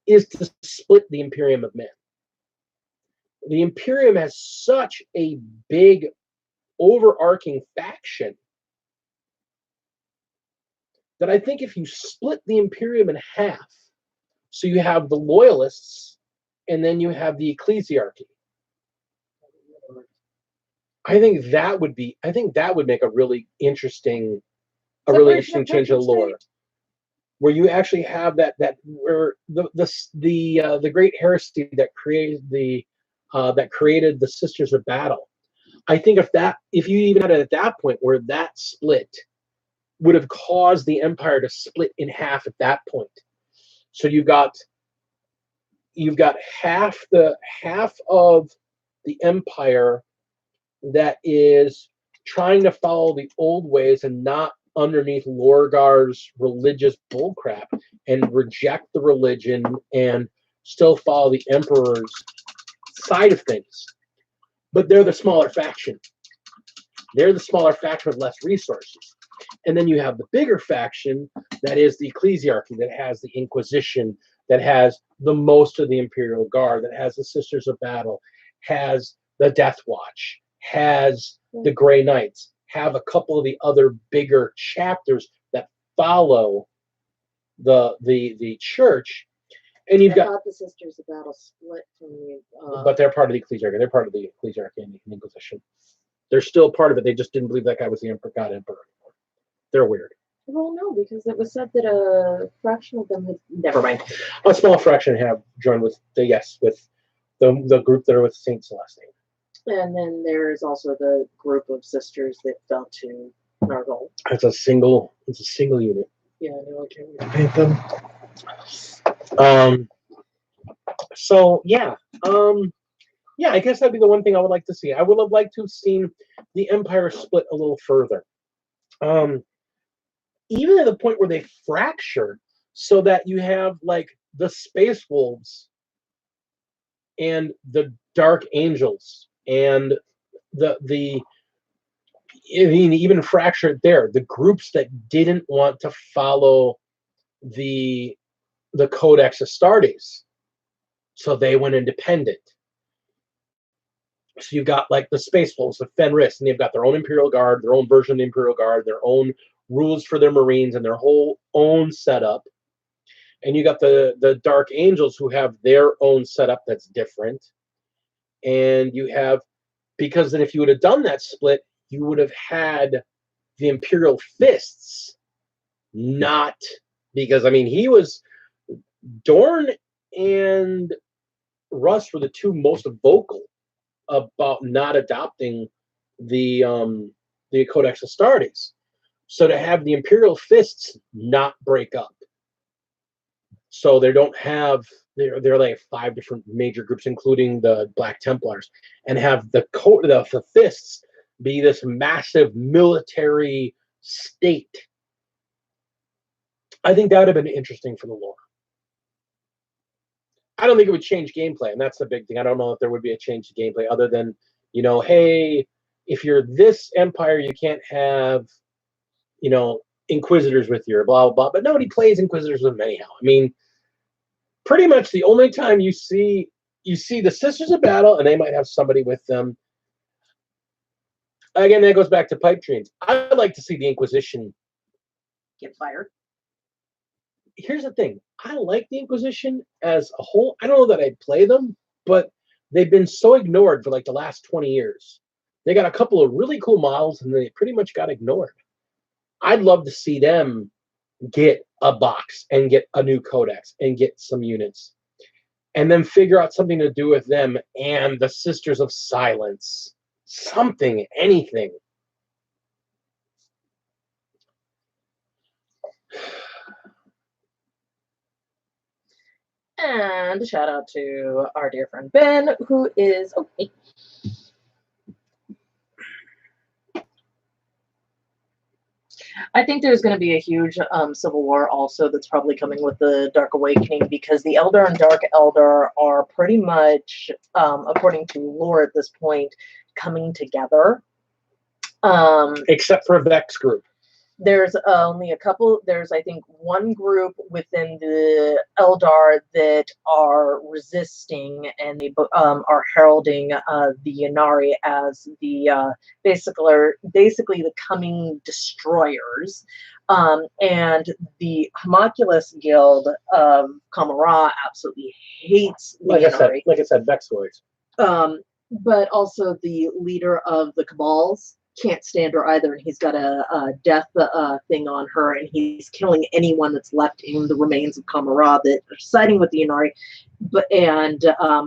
is to split the Imperium of Men. The Imperium has such a big overarching faction that I think if you split the Imperium in half, so you have the Loyalists and then you have the Ecclesiarchy, I think that would make a really interesting change of the lore, where you actually have that where the great heresy that created the Sisters of Battle. I think if you even had it at that point where that split would have caused the Empire to split in half at that point. So you've got half of the Empire that is trying to follow the old ways and not underneath Lorgar's religious bullcrap, and reject the religion and still follow the Emperor's side of things. But they're the smaller faction. They're the smaller faction with less resources. And then you have the bigger faction that is the Ecclesiarchy, that has the Inquisition, that has the most of the Imperial Guard, that has the Sisters of Battle, has the Death Watch, has the Grey Knights, have a couple of the other bigger chapters that follow the church. And you've got the Sisters of Battle split from the but they're part of the Ecclesiarchy. They're part of the Ecclesiarchy and the Inquisition. They're still part of it. They just didn't believe that guy was the Emperor anymore. They're weird. Well, no, because it was said that a fraction of them had. Never mind. A small fraction have joined with the group that are with Saint Celestine. And then there's also the group of sisters that fell to Nargol. It's a single unit. Yeah, no, I can't paint them. So yeah. Yeah, I guess that'd be the one thing I would like to see. I would have liked to have seen the Empire split a little further. Even at the point where they fractured, so that you have like the Space Wolves and the Dark Angels and even fractured there. The groups that didn't want to follow the Codex Astartes, so they went independent. So you've got like the Space Wolves, the Fenris, and they've got their own Imperial Guard, their own version of the Imperial Guard, their own rules for their Marines, and their whole own setup. And you got the Dark Angels, who have their own setup that's different. And you have, because then if you would have done that split, you would have had the Imperial Fists, not because, I mean, he was, Dorn and Russ were the two most vocal about not adopting the Codex Astartes. So to have the Imperial Fists not break up, so they don't have, they're like 5 different major groups, including the Black Templars, and have the Fists be this massive military state. I think that would have been interesting for the lore. I don't think it would change gameplay, and that's the big thing. I don't know if there would be a change to gameplay other than, you know, hey, if you're this empire, you can't have, you know, Inquisitors with you, or blah, blah, blah. But nobody plays Inquisitors with them anyhow. I mean, pretty much the only time you see the Sisters of Battle, and they might have somebody with them. Again, that goes back to pipe dreams. I'd like to see the Inquisition Get fired. Here's the thing. I like the Inquisition as a whole. I don't know that I'd play them, but they've been so ignored for like the last 20 years. They got a couple of really cool models, and they pretty much got ignored. I'd love to see them get a box and get a new codex and get some units, and then figure out something to do with them and the Sisters of Silence. Something, anything. And a shout out to our dear friend Ben, who is okay. I think there's going to be a huge civil war also that's probably coming with the Dark Awakening, because the Elder and Dark Elder are pretty much, according to lore at this point, coming together. Except for a Vex group. There's only a couple. There's, I think, one group within the Eldar that are resisting, and they are heralding the Ynnari as the basically the coming destroyers. And the Homunculus Guild of Kamara absolutely hates the Ynnari. Like I said, Vexoids. But also the leader of the Cabals can't stand her either, and he's got a death thing on her, and he's killing anyone that's left in the remains of Kamara that are siding with the Ynnari. And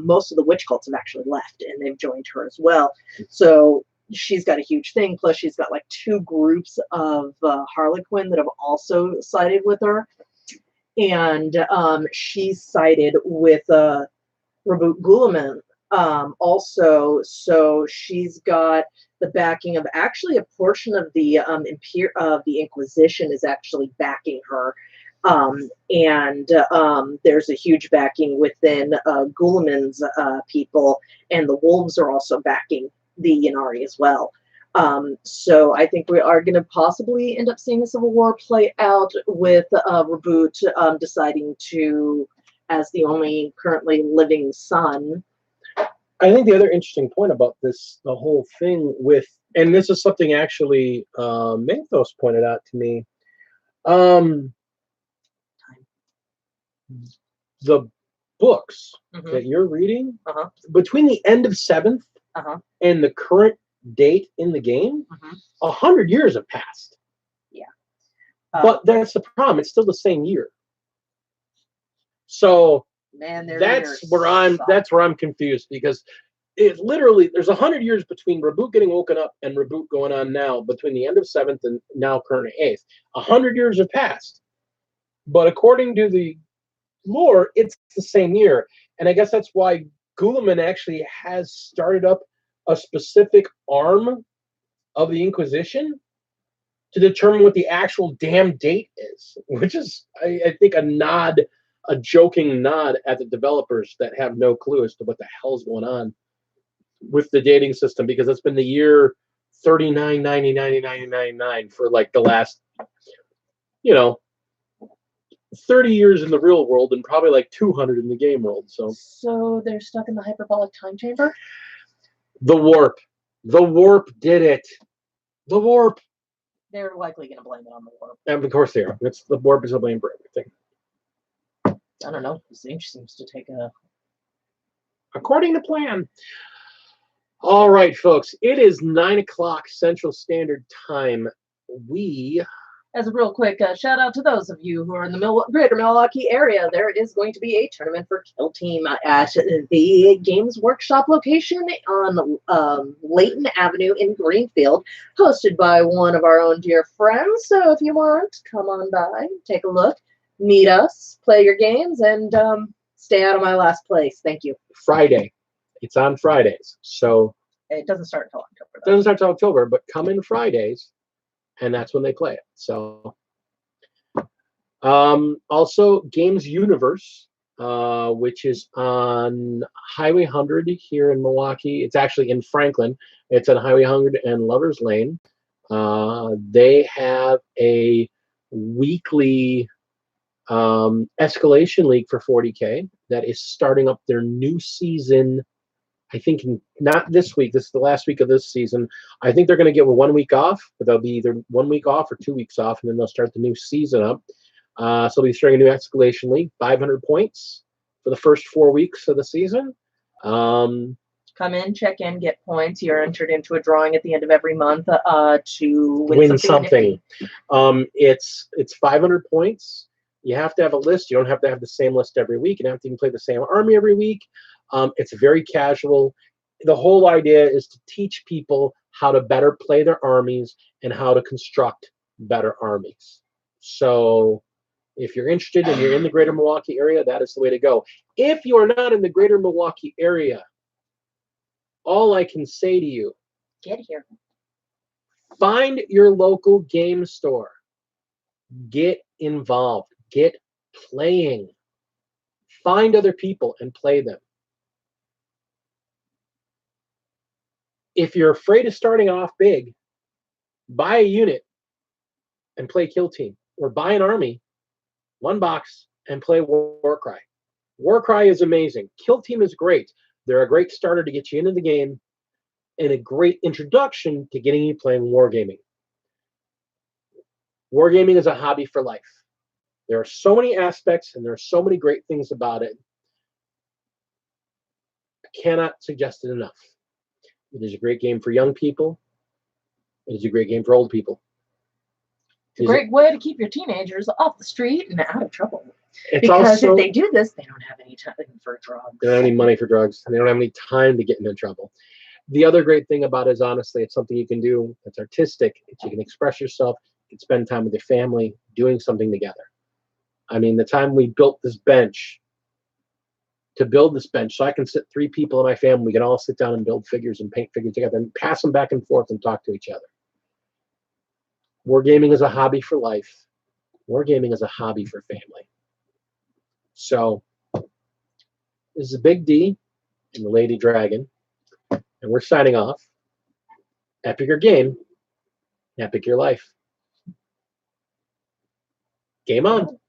most of the witch cults have actually left, and they've joined her as well. So she's got a huge thing. Plus, she's got like 2 groups of Harlequin that have also sided with her, and she's sided with Raboot Guilliman also. So she's got the backing of actually a portion of the Inquisition is actually backing her, and there's a huge backing within Guilliman's people, and the Wolves are also backing the Ynnari as well. So I think we are going to possibly end up seeing a civil war play out with Raboot deciding to, as the only currently living son. I think the other interesting point about this, the whole thing with, and this is something actually Manthos pointed out to me, the books that you're reading, between the end of 7th and the current date in the game, 100 years have passed. Yeah. But that's the problem. It's still the same year. So man, that's where I'm confused, because it literally, there's 100 years between Raboot getting woken up and Raboot going on now, between the end of 7th and now current 8th. 100 years have passed. But according to the lore, it's the same year. And I guess that's why Guilliman actually has started up a specific arm of the Inquisition to determine what the actual damn date is, which is, I think, a joking nod at the developers that have no clue as to what the hell's going on with the dating system, because it's been the year 39909999 for like the last, 30 years in the real world and probably like 200 in the game world. So they're stuck in the hyperbolic time chamber? The warp did it. The warp. They're likely going to blame it on the warp. And of course they are. The warp is to blame for everything. I don't know. Zinch seems to take a... According to plan. All right, folks. It is 9 o'clock Central Standard Time. We As a real quick shout out to those of you who are in the greater Milwaukee area, there is going to be a tournament for Kill Team at the Games Workshop location on Layton Avenue in Greenfield, hosted by one of our own dear friends. So if you want, come on by, take a look, meet us, play your games, and stay out of my last place. Thank you. Friday. It's on Fridays, so It doesn't start until October, it though. doesn't start till October, but come in Fridays, and that's when they play it. So, also Games Universe, which is on Highway 100 here in Milwaukee. It's actually in Franklin. It's on Highway 100 and Lovers Lane. They have a weekly escalation league for 40K that is starting up their new season. I think not this week. This is the last week of this season. I think they're going to get 1 week off, but they'll be either 1 week off or 2 weeks off, and then they'll start the new season up. So they'll be starting a new escalation league, 500 points for the first 4 weeks of the season. Come in, check in, get points. You're entered into a drawing at the end of every month to win something. It's 500 points. You have to have a list. You don't have to have the same list every week. You don't have to even play the same army every week. It's very casual. The whole idea is to teach people how to better play their armies and how to construct better armies. So if you're interested and you're in the greater Milwaukee area, that is the way to go. If you are not in the greater Milwaukee area, all I can say to you, Get here. find your local game store. Get involved. Get playing. Find other people and play them. If you're afraid of starting off big, buy a unit and play Kill Team, or buy an army, 1 box, and play Warcry. Warcry is amazing. Kill Team is great. They're a great starter to get you into the game and a great introduction to getting you playing wargaming. Wargaming is a hobby for life. There are so many aspects and there are so many great things about it. I cannot suggest it enough. It is a great game for young people. It is a great game for old people. It's a great way to keep your teenagers off the street and out of trouble. It's Because also, if they do this, they don't have any time for drugs. they don't have any money for drugs, and they don't have any time to get into trouble. The other great thing about it is, honestly, it's something you can do. It's artistic. You can express yourself. You can spend time with your family doing something together. I mean, the time we built this bench, to build this bench, so I can sit 3 people in my family, we can all sit down and build figures and paint figures together and pass them back and forth and talk to each other. Wargaming is a hobby for life. Wargaming is a hobby for family. So, this is Big D and the Lady Dragon, and we're signing off. Epic your game, epic your life. Game on.